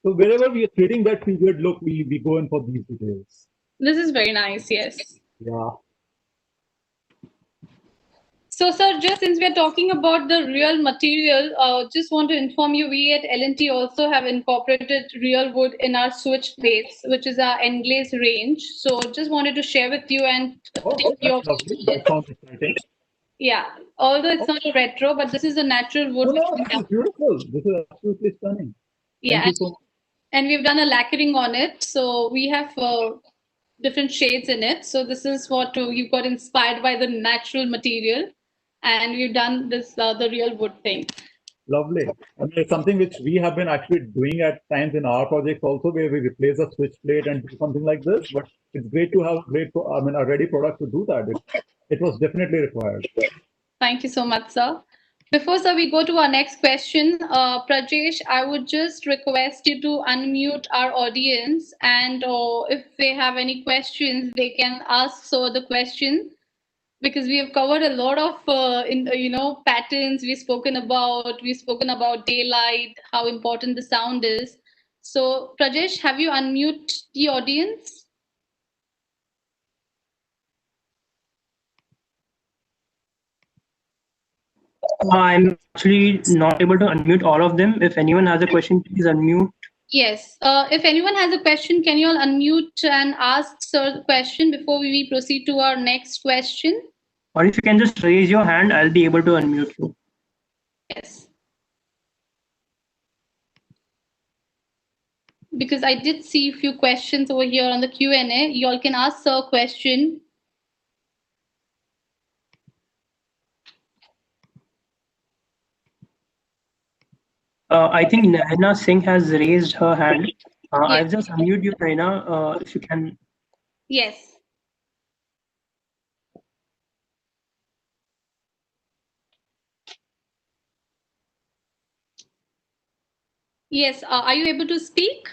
So wherever we are creating that period look, we go in for these details. This is very nice. Yes. Yeah, So, sir, just since we are talking about the real material, just want to inform you, we at L&T also have incorporated real wood in our switch plates, which is our Englaze range. So, just wanted to share with you and take oh, that's your lovely. That sounds exciting. yeah. Although it's Oh, not a retro, but this is a natural no, wood which no, we this have. is beautiful. This is absolutely stunning. Thank Yeah, you so much. and we've done a lacquering on it, so we have different shades in it. So this is what you got inspired by the natural material, and we've done this the real wood thing. Lovely. I mean, it's something which we have been actually doing at times in our projects also, where we replace a switch plate and do something like this. But it's great to have a ready product to do that. It was definitely required. Thank you so much, sir. Before sir, we go to our next question, Prajesh, I would just request you to unmute our audience, and if they have any questions, they can ask so the question because we have covered a lot of patterns. We've spoken about daylight, how important the sound is. So Prajesh, have you unmute the audience? I'm actually not able to unmute all of them. If anyone has a question, please unmute. Yes. If anyone has a question, can you all unmute and ask sir the question before we proceed to our next question? Or if you can just raise your hand, I'll be able to unmute you. Yes. Because I did see a few questions over here on the Q&A. You all can ask sir a question. I think Naina Singh has raised her hand. Yes. I'll just unmute you, Naina, if you can. Yes. Yes. Are you able to speak?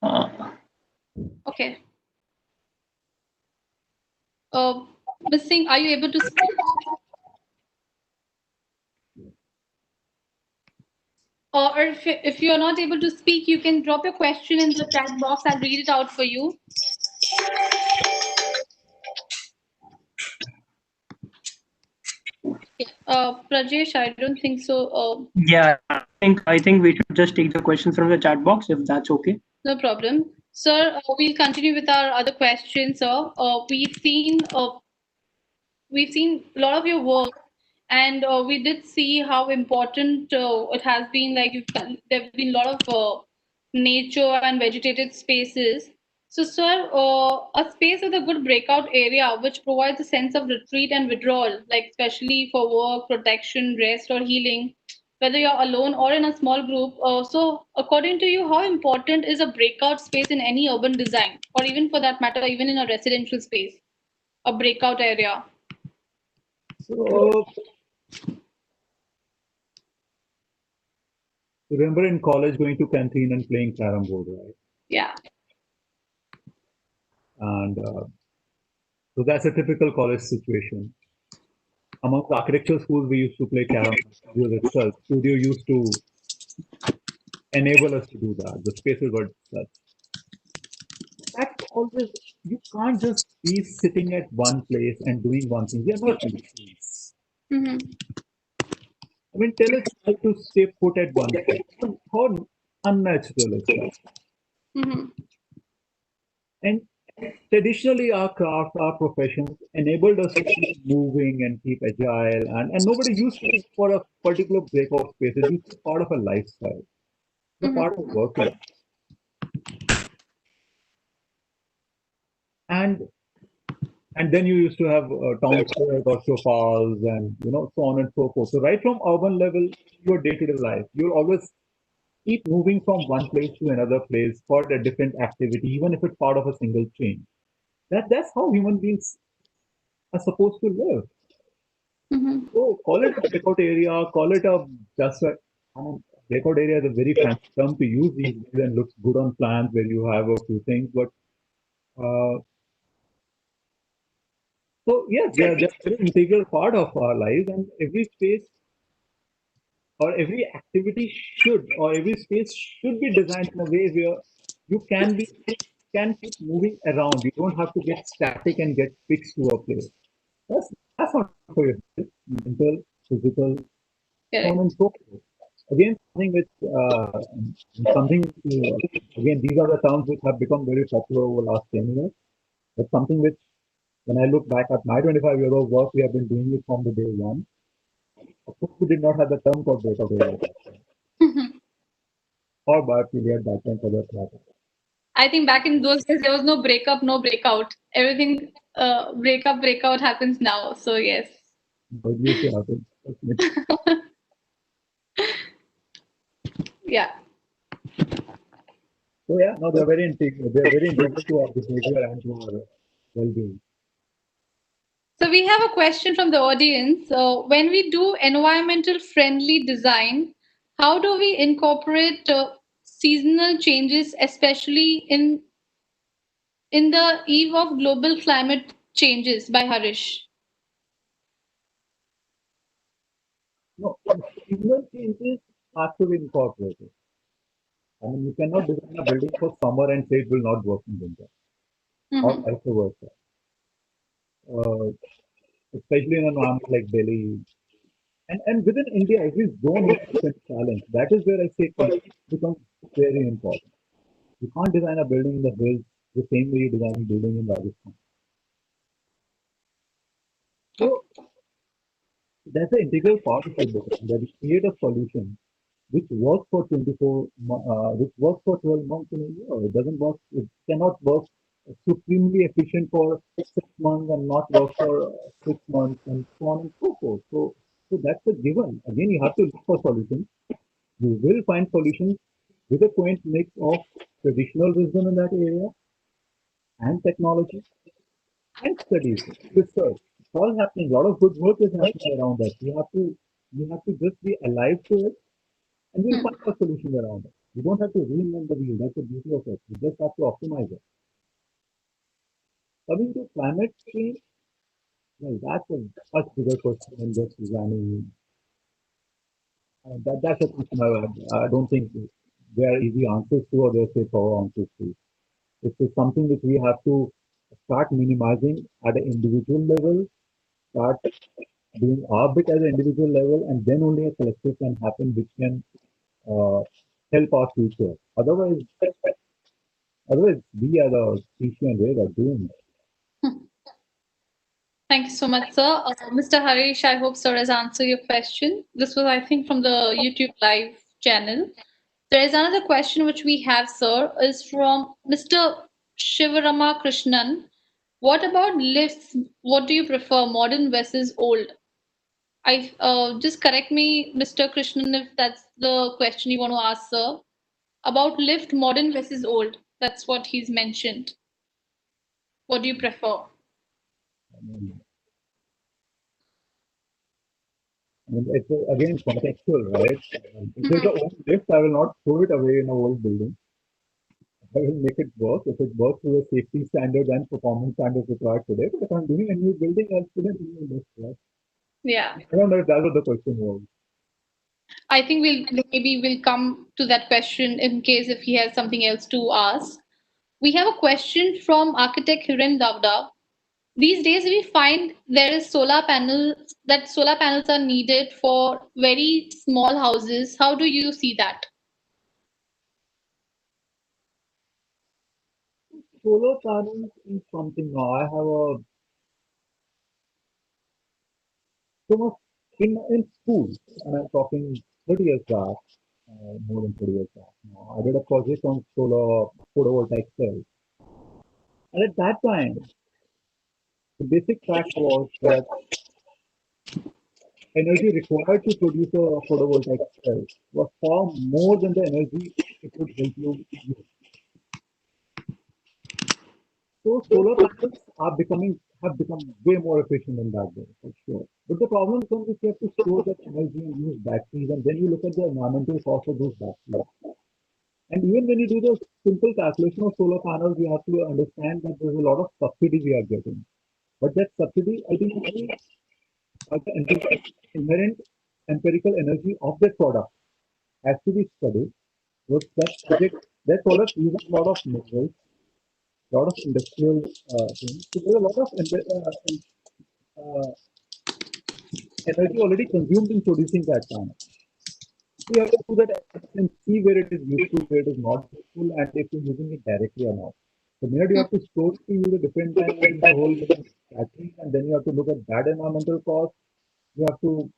Uh, Okay. Ms. Singh, are you able to speak? Or if you're not able to speak, you can drop your question in the chat box. I'll read it out for you. Prajesh, I don't think so. Yeah, I think we should just take the questions from the chat box if that's okay. No problem. Sir, we'll continue with our other questions, sir. We've seen a lot of your work, and we did see how important it has been. Like there've been a lot of nature and vegetated spaces. So, sir, a space with a good breakout area, which provides a sense of retreat and withdrawal, like especially for work, protection, rest, or healing, whether you're alone or in a small group. So, according to you, how important is a breakout space in any urban design, or even for that matter, even in a residential space, a breakout area? So remember in college going to canteen and playing carom board, right? Yeah. And so that's a typical college situation. Among the architecture schools, we used to play carom studios itself. Studio used to enable us to do that. The spaces were such. That's always, you can't just be sitting at one place and doing one thing. We are not machines. Mm-hmm. I mean, tell a child to stay put at one place. How unnatural is that? Mm-hmm. And traditionally, our craft, our professions enabled us to keep moving and keep agile. And nobody used to look for a particular breakout space. It used to be part of a lifestyle, the part of working. And and then you used to have town squares or sofas and so on and so forth. So right from urban level, your day-to-day life, you'll always keep moving from one place to another place for a different activity, even if it's part of a single chain. That's how human beings are supposed to live. Mm-hmm. So call it a breakout area, call it a just a I mean, breakout area is a very fancy term to use these days and looks good on plans where you have a few things. But so yes, they're a very integral part of our lives, and every space or every activity should or every space should be designed in a way where you can keep moving around. You don't have to get static and get fixed to a place. That's not for your health, mental, physical, so on Correct. and so forth. Again, something again, these are the terms which have become very popular over the last 10 years. But something which, when I look back at my 25 years of work, we have been doing it from the day one. Of course, we did not have the term called breakout area or biophilic at that time for that matter. I think back in those days there was no breakup, no breakout. Everything breakout happens now. So yes. But used to happen. Yeah. So yeah, no, they're very integral. They're very integral to our behavior and to our well-being. So we have a question from the audience. When we do environmental friendly design, how do we incorporate seasonal changes, especially in the eve of global climate changes? By Harish. No, seasonal changes have to be incorporated. I mean, you cannot design a building for summer and say it will not work in winter, or Mm-hmm. vice versa. Uh, Especially in an environment like Delhi, and within India, every zone has different challenge. That is where I say context becomes very important. You can't design a building in the hills the same way you design a building in Rajasthan. So that's an integral part of the design that you create a solution which works for which works for 12 months in a year. It doesn't work, it cannot work supremely efficient for 6 months and not work for 6 months and so on and so forth. So that's a given. Again, you have to look for solutions. You will find solutions with a quaint mix of traditional wisdom in that area and technology and studies, research. It's all happening. A lot of good work is happening around that. You have to just be alive to it and we'll find a solution around it. You don't have to reinvent the wheel. That's the beauty of it. You just have to optimize it. Coming to climate change, well, that's a much bigger question than just designing. That's a question I don't think there are easy answers to or there's straightforward answers to. It's something which we have to start minimizing at an individual level, start doing our bit at an individual level, and then only a collective can happen, which can uh, help our future. Otherwise, we as a species and race are doomed. Thank you so much, sir. Mr. Harish, I hope sir has answered your question. This was, I think, from the YouTube live channel. There is another question which we have, sir, is from Mr. Shivarama Krishnan. What about lifts? What do you prefer, modern versus old? I just correct me, Mr. Krishnan, if that's the question you want to ask, sir. About lift, modern versus old. That's what he's mentioned. What do you prefer? I mean, it's again contextual, right? If there's an old lift, I will not throw it away in a old building. I will make it work. If it works to the safety standards and performance standards required today, but if I'm doing a new building, I'll put it in a lift, right? Yeah. I don't know if that's what the question was. I think we'll come to that question in case if he has something else to ask. We have a question from architect Hiren Davda. These days we find there is solar panels are needed for very small houses. How do you see that? Solar panels is something now. I have a so much in school, and I'm talking 30 years back, more than 30 years back. Now, I did a project on solar photovoltaic cells, and at that time, the basic fact was that energy required to produce a photovoltaic cell was far more than the energy it would help you use. So solar panels have become way more efficient in that way, for sure. But the problem comes if you have to store that energy and use batteries, and then you look at the environmental cost of those batteries. And even when you do the simple calculation of solar panels, you have to understand that there's a lot of subsidy we are getting. But that subsidy ultimately the inherent empirical energy of that product has to be studied. Because that product uses a lot of minerals, a lot of industrial things. So there's a lot of uh, energy already consumed in producing that panel. So you have to do that and see where it is useful, where it is not useful, and if you're using it directly or not. The minute you have to store it to use at different times, use the whole battery, and then you have to look at that environmental cost. You have to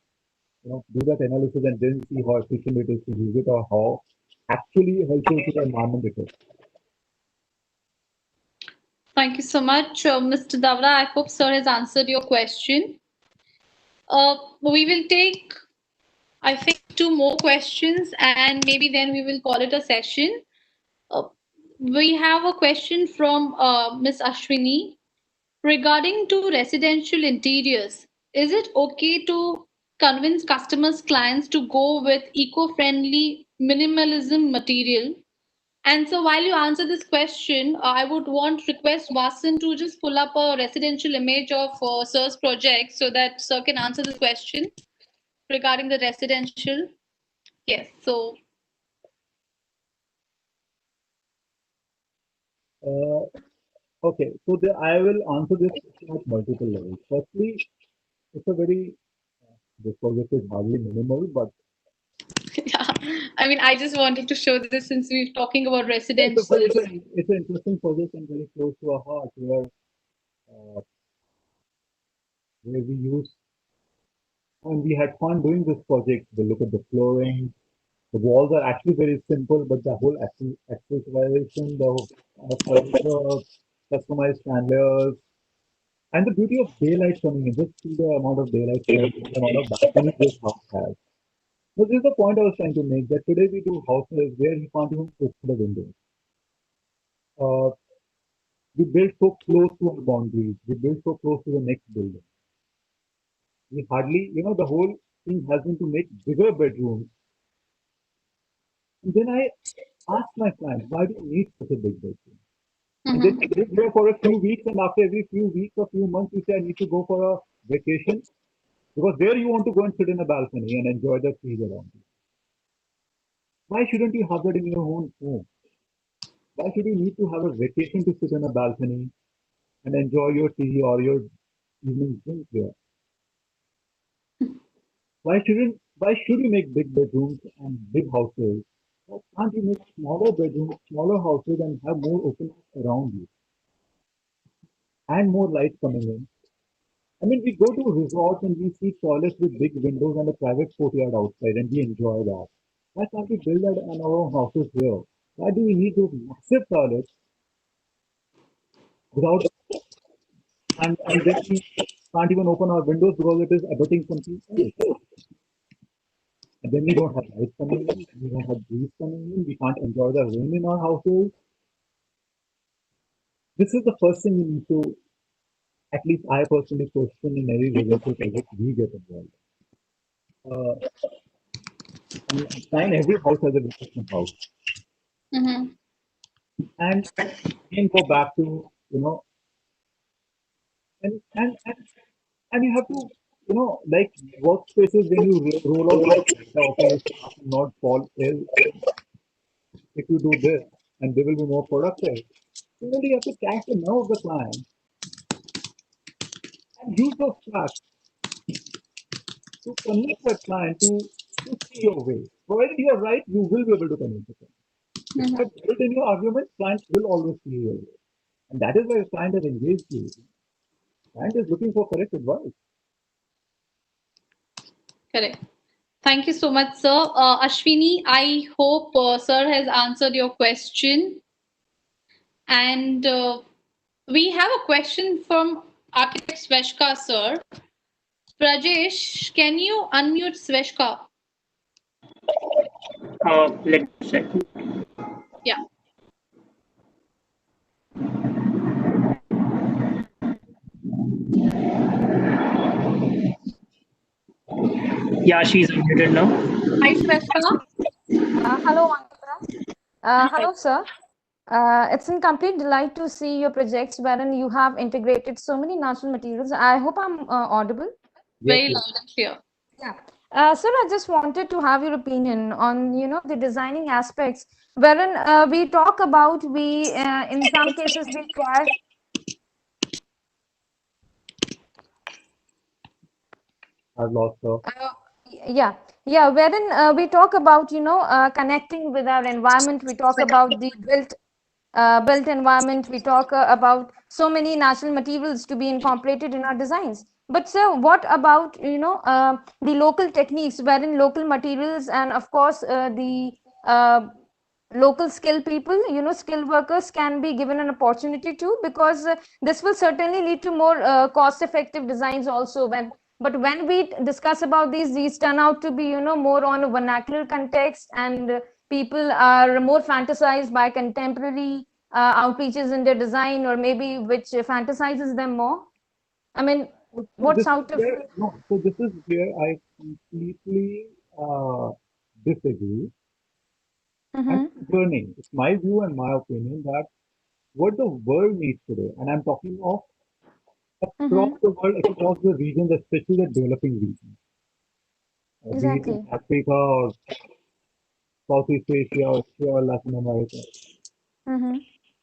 do that analysis and then see how efficient it is to use it or how actually helpful to the environment it is. Thank you so much, Mr. Davda. I hope sir has answered your question. We will take, I think, two more questions and maybe then we will call it a session. Uh, we have a question from Miss Ashwini regarding to residential interiors. Is it okay to convince customers, clients to go with eco-friendly minimalism material? And so while you answer this question, I would want request Vasan to just pull up a residential image of Sir's project so that Sir can answer this question regarding the residential. Yes, so Uh, okay, so I will answer this question at multiple levels. Firstly, it's a very this project is hardly minimal, but yeah, I mean, I just wanted to show this since we're talking about residential. it's an interesting project and very close to our heart uh, where we use and we had fun doing this project. We look at the flooring. The walls are actually very simple, but the whole accessorization, the furniture, customized chandeliers, and the beauty of daylight coming in. Just see the amount of daylight coming in, the amount of balconies this house has. So this is the point I was trying to make that today we do houses where you can't even open the windows. Uh, we build so close to our boundaries. We build so close to the next building. We hardly, the whole thing has been to make bigger bedrooms. And then I ask my clients, why do you need such a big bedroom? And then Mhm. you live there for a few weeks, and after every few weeks or few months, you say, I need to go for a vacation because there you want to go and sit in a balcony and enjoy the trees around you. Why shouldn't you have that in your own home? Why should you need to have a vacation to sit in a balcony and enjoy your tea or your evening drink there? why should you make big bedrooms and big houses? Why can't you make smaller bedrooms, smaller houses and have more openness around you and more light coming in? I mean, we go to resorts and we see toilets with big windows and a private courtyard outside, and we enjoy that. Why can't we build that in our own houses here? Why do we need those massive toilets without and then we can't even open our windows because it is abutting something else? And then we don't have light coming in, we don't have breeze coming in, we can't enjoy the rain in our houses. This is the first thing we need to, at least I personally question in every residential project we get involved. Uh, and design every house as a replacement house. Mm-hmm. And again go back to, you know, and and and, and you have to, you know, like workspaces when you roll out this data, okay, your staff will not fall ill if you do this, and they will be more productive. Similarly, you have to catch the nerve of the client and use those facts to convince that client to see your way. Provided you are right, you will be able to convince the client. If you Mm-hmm. have built in your argument, clients will always see your way. And that is why your client has engaged you. Client is looking for correct advice. Correct. Thank you so much, sir. Ashwini, I hope sir has answered your question. And we have a question from architect Sveshka, sir. Prajesh, can you unmute Sveshka? Let me check. Yeah. Yeah, she's unmuted now. Hi, Sveshka. Hello, Ankita. Hello, sir. It's a complete delight to see your projects wherein you have integrated so many natural materials. I hope I'm audible. Yes, Very yes. loud and clear. Yeah. Sir, I just wanted to have your opinion on, the designing aspects wherein we talk about in some cases we try. I've lost her. Uh, yeah, yeah, wherein we talk about, connecting with our environment. We talk about the built environment. We talk about so many natural materials to be incorporated in our designs. But sir, what about the local techniques, wherein local materials and of course the uh, local skill people, skilled workers can be given an opportunity too, because this will certainly lead to more cost effective designs also. When we discuss about these turn out to be more on a vernacular context, and people are more fantasized by contemporary outreaches in their design, or maybe which fantasizes them more. I mean, So what's this is out of where no. So this is where I completely disagree. And Mm-hmm. it's learning. It's my view and my opinion that what the world needs today, and I'm talking of across Mm-hmm. the world, across the regions, especially the developing regions, be it in Exactly. Africa or Southeast Asia, Australia, or Latin America. Mm-hmm.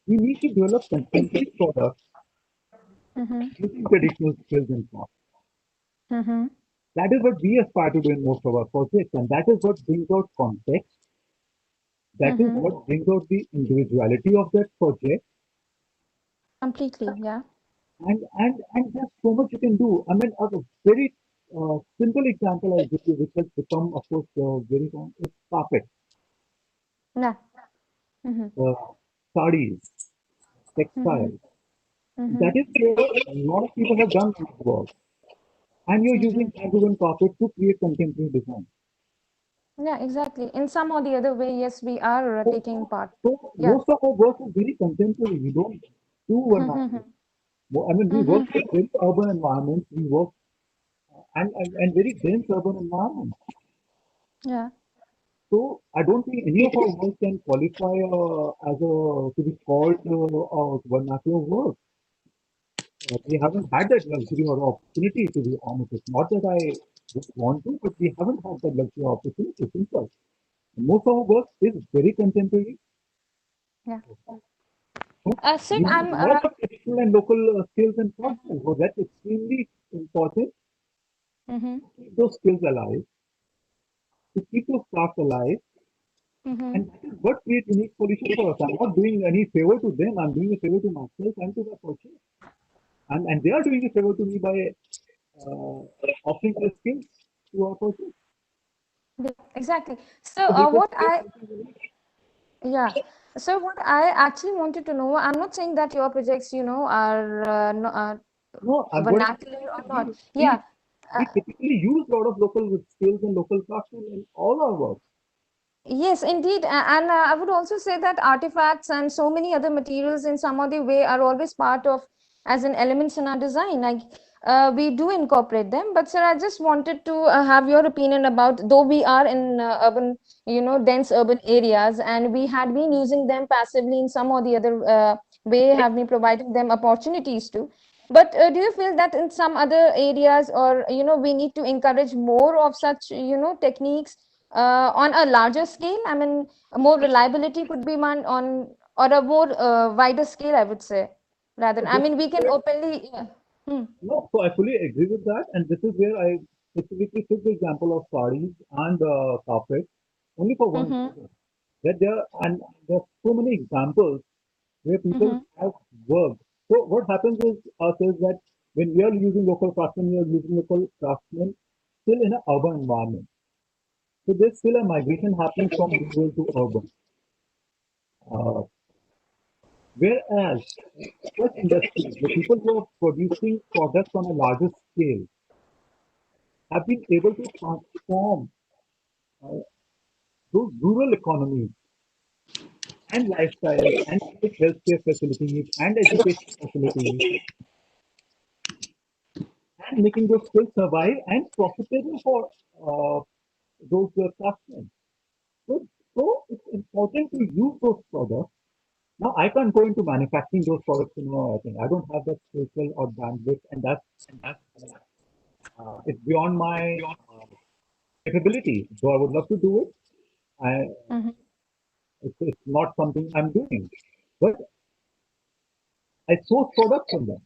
We need to develop contemporary products Mm-hmm. using traditional skills and crafts. Mm-hmm. That is what we aspire to do in most of our projects, and that is what brings out context. That is Mm-hmm. what brings out the individuality of that project, Completely. Yeah. and there's so much you can do. I mean, a very simple example I'll give you, which has become, of course, very common, is carpet, Yeah. Mm-hmm. uh, sarees, Mm-hmm. textiles. Mm-hmm. That is where a lot of people have done good work, and you're Mm-hmm. using hand-woven carpet to create contemporary design. Yeah, exactly. In some or the other way, yes, we are So, taking part. so Yeah. most of our work is very contemporary. We don't do Mm-hmm. vernacular. I mean, we work Mm-hmm. in very urban environments. We work and very dense urban environments. Yeah. So I don't think any of our work can qualify as a to be called vernacular work. We haven't had that luxury or opportunity, to be honest. It's not that I would want to, but we haven't had that luxury or opportunity. Simple. Most of our work is very contemporary. Yeah. No? Sir, We use I'm lots of traditional and local skills and crafts. So that's extremely important. keep those skills alive, to keep those crafts alive, and that is what creates unique solution for us. I'm not doing any favor to them. I'm doing a favor to myself and to the purchase. And they are doing a favor to me by offering their skills to our purchase. Exactly. So So this is what I yeah. So what I actually wanted to know, I'm not saying that your projects, are no, what I'm vernacular saying or is not. we, Yeah. we typically use a lot of local skills and local craftsmen in all our work. Yes, indeed. And I would also say that artifacts and so many other materials in some other way are always part of as an elements in our design. Like we do incorporate them. But sir, I just wanted to have your opinion about, though we are in urban, dense urban areas, and we had been using them passively in some or the other way, have been providing them opportunities to. But do you feel that in some other areas, or we need to encourage more of such techniques on a larger scale? I mean, more reliability could be on, or a more wider scale, I would say, rather. So I this mean, is we can where, openly. Hmm. no, so I fully agree with that. And this is where I specifically took the example of sarees and carpets only for one Mm-hmm. reason. That there are so many examples where people Mm-hmm. have worked. So what happens is that when we are using local craftsmen, we are using local craftsmen still in an urban environment. So there's still a migration happening from rural to urban. Uh, Whereas such industries, the people who are producing products on a larger scale, have been able to transform uh, those rural economies and lifestyles and create healthcare facilities and education facilities and making those skills survive and profitable for those craftsmen. So, so it's important to use those products. Now, I can't go into manufacturing those products in I think I don't have that skill or bandwidth, and that's it's beyond my capability. Though I would love to do it, I, Mm-hmm. it's not something I'm doing. But I source products from them.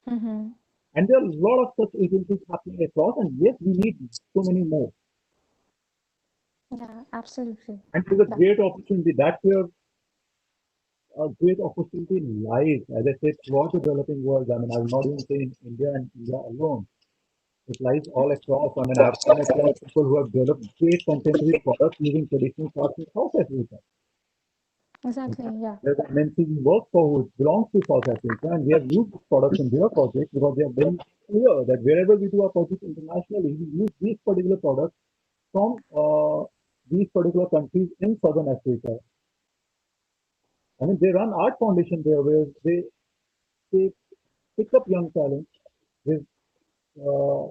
Mm-hmm. And there are a lot of such agencies happening across, and yes, we need so many more. Yeah, absolutely. And there's a great opportunity. That's where a great opportunity lies, as I said, throughout the developing world. I mean, I will not even say in India and India alone. It lies all across. I mean, I've come across people who have developed great contemporary products using traditional crafts in South Africa. Exactly. Yeah. There's an MNC we work for who belongs to South Africa, and we have used these products in their projects because they are very clear that wherever we do our projects internationally, we use these particular products from these particular countries in Southern Africa. I mean, they run art foundation there where they pick up young talent, they uh,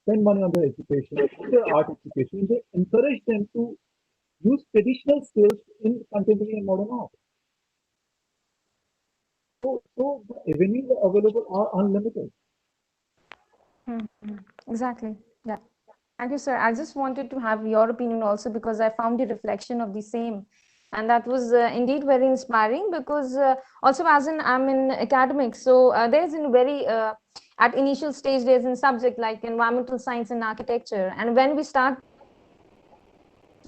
spend money on their education, on their art education, they encourage them to use traditional skills in contemporary and modern art. So the avenues available are unlimited. Mhm. Exactly. Yeah. Thank you, sir. I just wanted to have your opinion also, because I found the reflection of the same. And that was indeed very inspiring, because also as in I'm in academics, so there's in very at initial stage there's a subject like environmental science and architecture, and when we start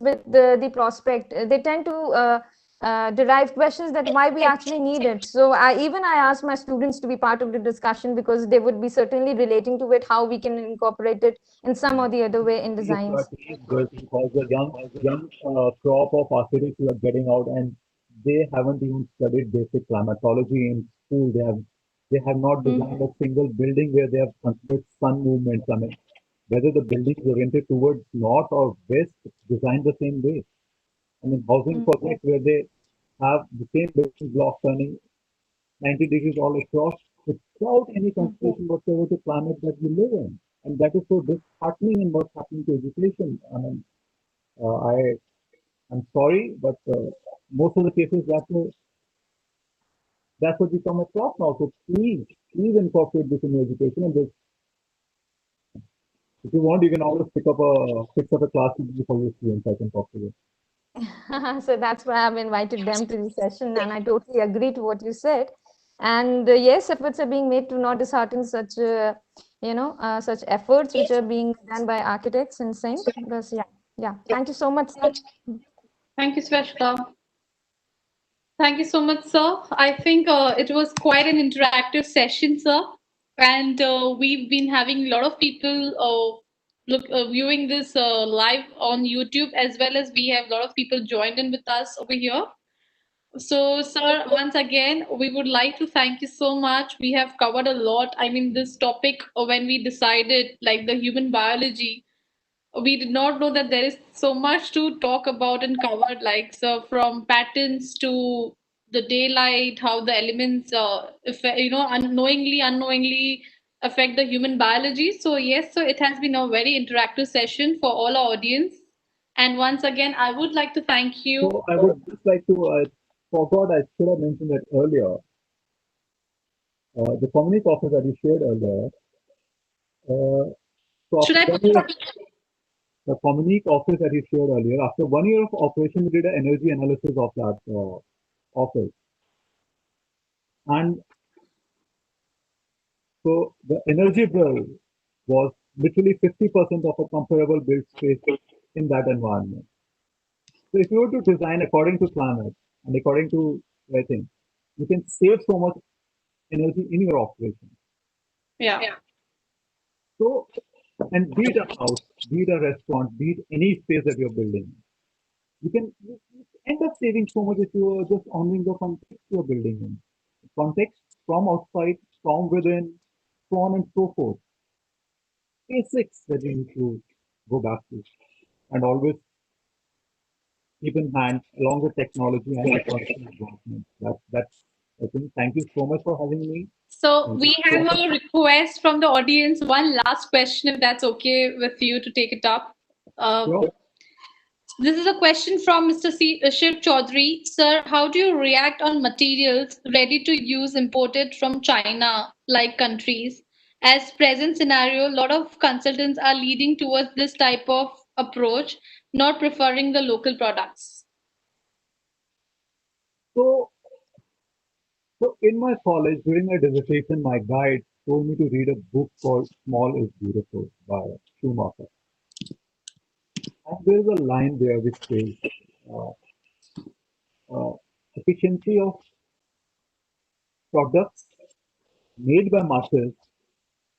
with the prospect, they tend to derive questions that why we actually need it. So I asked my students to be part of the discussion, because they would be certainly relating to it, how we can incorporate it in some or the other way in designs. It is good because the young crop of architects who are getting out and they haven't even studied basic climatology in school. They have not designed a single building where they have considered sun movements. I mean, whether the building is oriented towards north or west, it's designed the same way. I mean, housing projects where they have the same building block turning 90 degrees all across without any consideration whatsoever to climate that we live in. And that is so disheartening in what's happening to education. I mean, I'm sorry, but most of the cases that's what we come across now. So please incorporate this in your education. And this, if you want, you can always pick up a class for your students. I can talk to you. So that's why I've invited them to the session, and I totally agree to what you said. And yes, efforts are being made to not dishearten such such efforts which are being done by architects in sync. Because yeah. Thank you so much, sir. Thank you, Sveshka. Thank you so much, sir. I think it was quite an interactive session, sir. And we've been having a lot of people viewing this live on YouTube, as well as we have a lot of people joined in with us over here. So, sir, once again, we would like to thank you so much. We have covered a lot. I mean, this topic, when we decided, like the human biology, we did not know that there is so much to talk about and cover, like, so from patterns to the daylight, how the elements, unknowingly affect the human biology. So, yes, so it has been a very interactive session for all our audience. And once again, I would like to thank you. So I would just like to, I forgot, I should have mentioned that earlier. The community office that you shared earlier. So Should I after put 1 year, the community office that you shared earlier, after 1 year of operation, we did an energy analysis of that office. And so the energy bill was literally 50% of a comparable built space in that environment. So if you were to design according to climate and according to rating, you can save so much energy in your operation. Yeah. So, and be it a house, be it a restaurant, be it any space that you're building, you end up saving so much if you are just honoring the context you're building in. Context from outside, from within, so on and so forth. Basics that you need to go back to and always keep in hand along with technology and ecological advancement. That's I think. Thank you so much for having me. So Thank you we so have much. a request from the audience. One last question, if that's okay with you to take it up. Sure. This is a question from Mr. Shiv Chaudhary. Sir, how do you react on materials ready to use imported from China like countries? As present scenario, a lot of consultants are leading towards this type of approach, not preferring the local products. So, so in my college, during my dissertation, my guide told me to read a book called Small is Beautiful by Schumacher. And there's a line there which says, uh, efficiency of products made by masses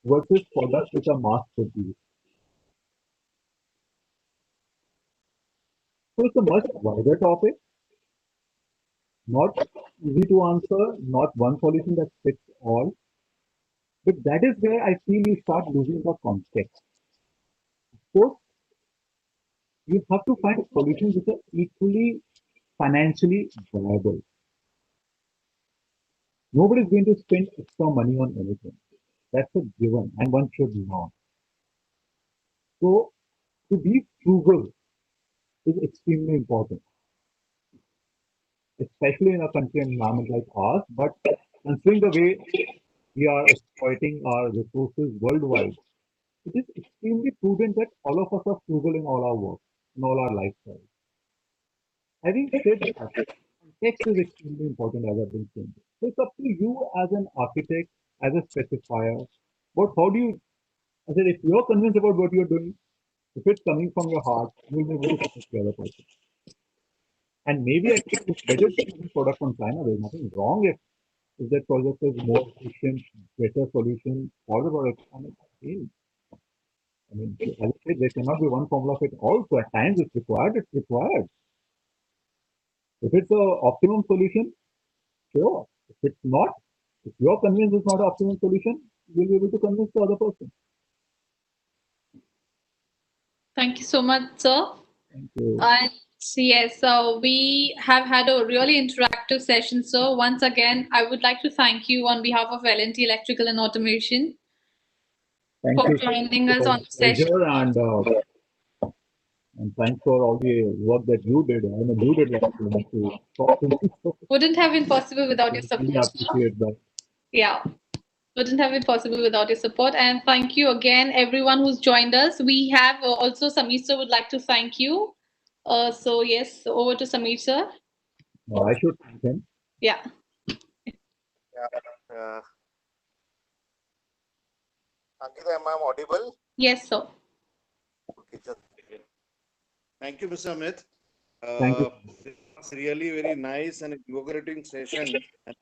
versus products which are mass produced. So it's a much wider topic, not easy to answer, not one solution that fits all. But that is where I feel you start losing the context. Of course, you have to find solutions which are equally financially viable. Nobody is going to spend extra money on anything. That's a given, and one should not. So, to be frugal is extremely important, especially in a country and environment like ours. But considering the way we are exploiting our resources worldwide, it is extremely prudent that all of us are frugal in all our work, in all our lifestyles. Having said that, context is extremely important as I've been saying. So it's up to you as an architect, as a specifier. But how do you, I said, if you're convinced about what you're doing, if it's coming from your heart, you'll be able to connect the other person. And maybe actually it's better to use product from China. There's nothing wrong if that project is more efficient, better solution for the product. I mean, as I said, there cannot be one formula fit all. So at times it's required, it's required. If it's a optimum solution, sure. If it's not, if you're convinced it's not an optimum solution, you'll be able to convince the other person. Thank you so much, sir. Thank you. And yes, so we have had a really interactive session. So once again, I would like to thank you on behalf of L&T Electrical and Automation Thank for you. joining us It on was the a session. pleasure and thanks for all the work that you did. I know you did a lot to talk to me. So Wouldn't have been possible without your I really support, sir. appreciate that. Yeah, wouldn't have been possible without your support. And thank you again, everyone who's joined us. We have also Samir sir would like to thank you. So yes, over to Samir sir. No, I should thank him. Yeah. Yeah. Ankita, am I audible? Yes, sir. Okay, just thank you, Mr. Amit. Thank you. It was really very nice and invigorating session, and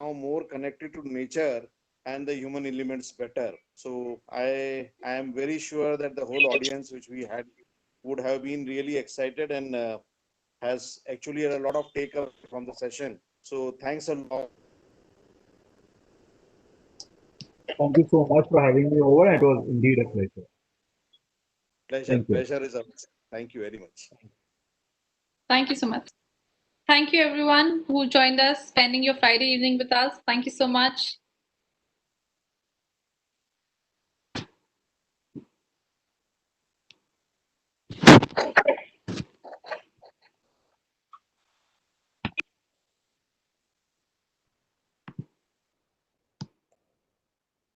now more connected to nature and the human elements better. So I am very sure that the whole audience which we had would have been really excited and has actually had a lot of takeaway from the session. So thanks a lot. Thank you so much for having me over. It was indeed a pleasure. Pleasure. Thank you. Pleasure is ours. Thank you very much. Thank you so much. Thank you, everyone who joined us, spending your Friday evening with us. Thank you so much.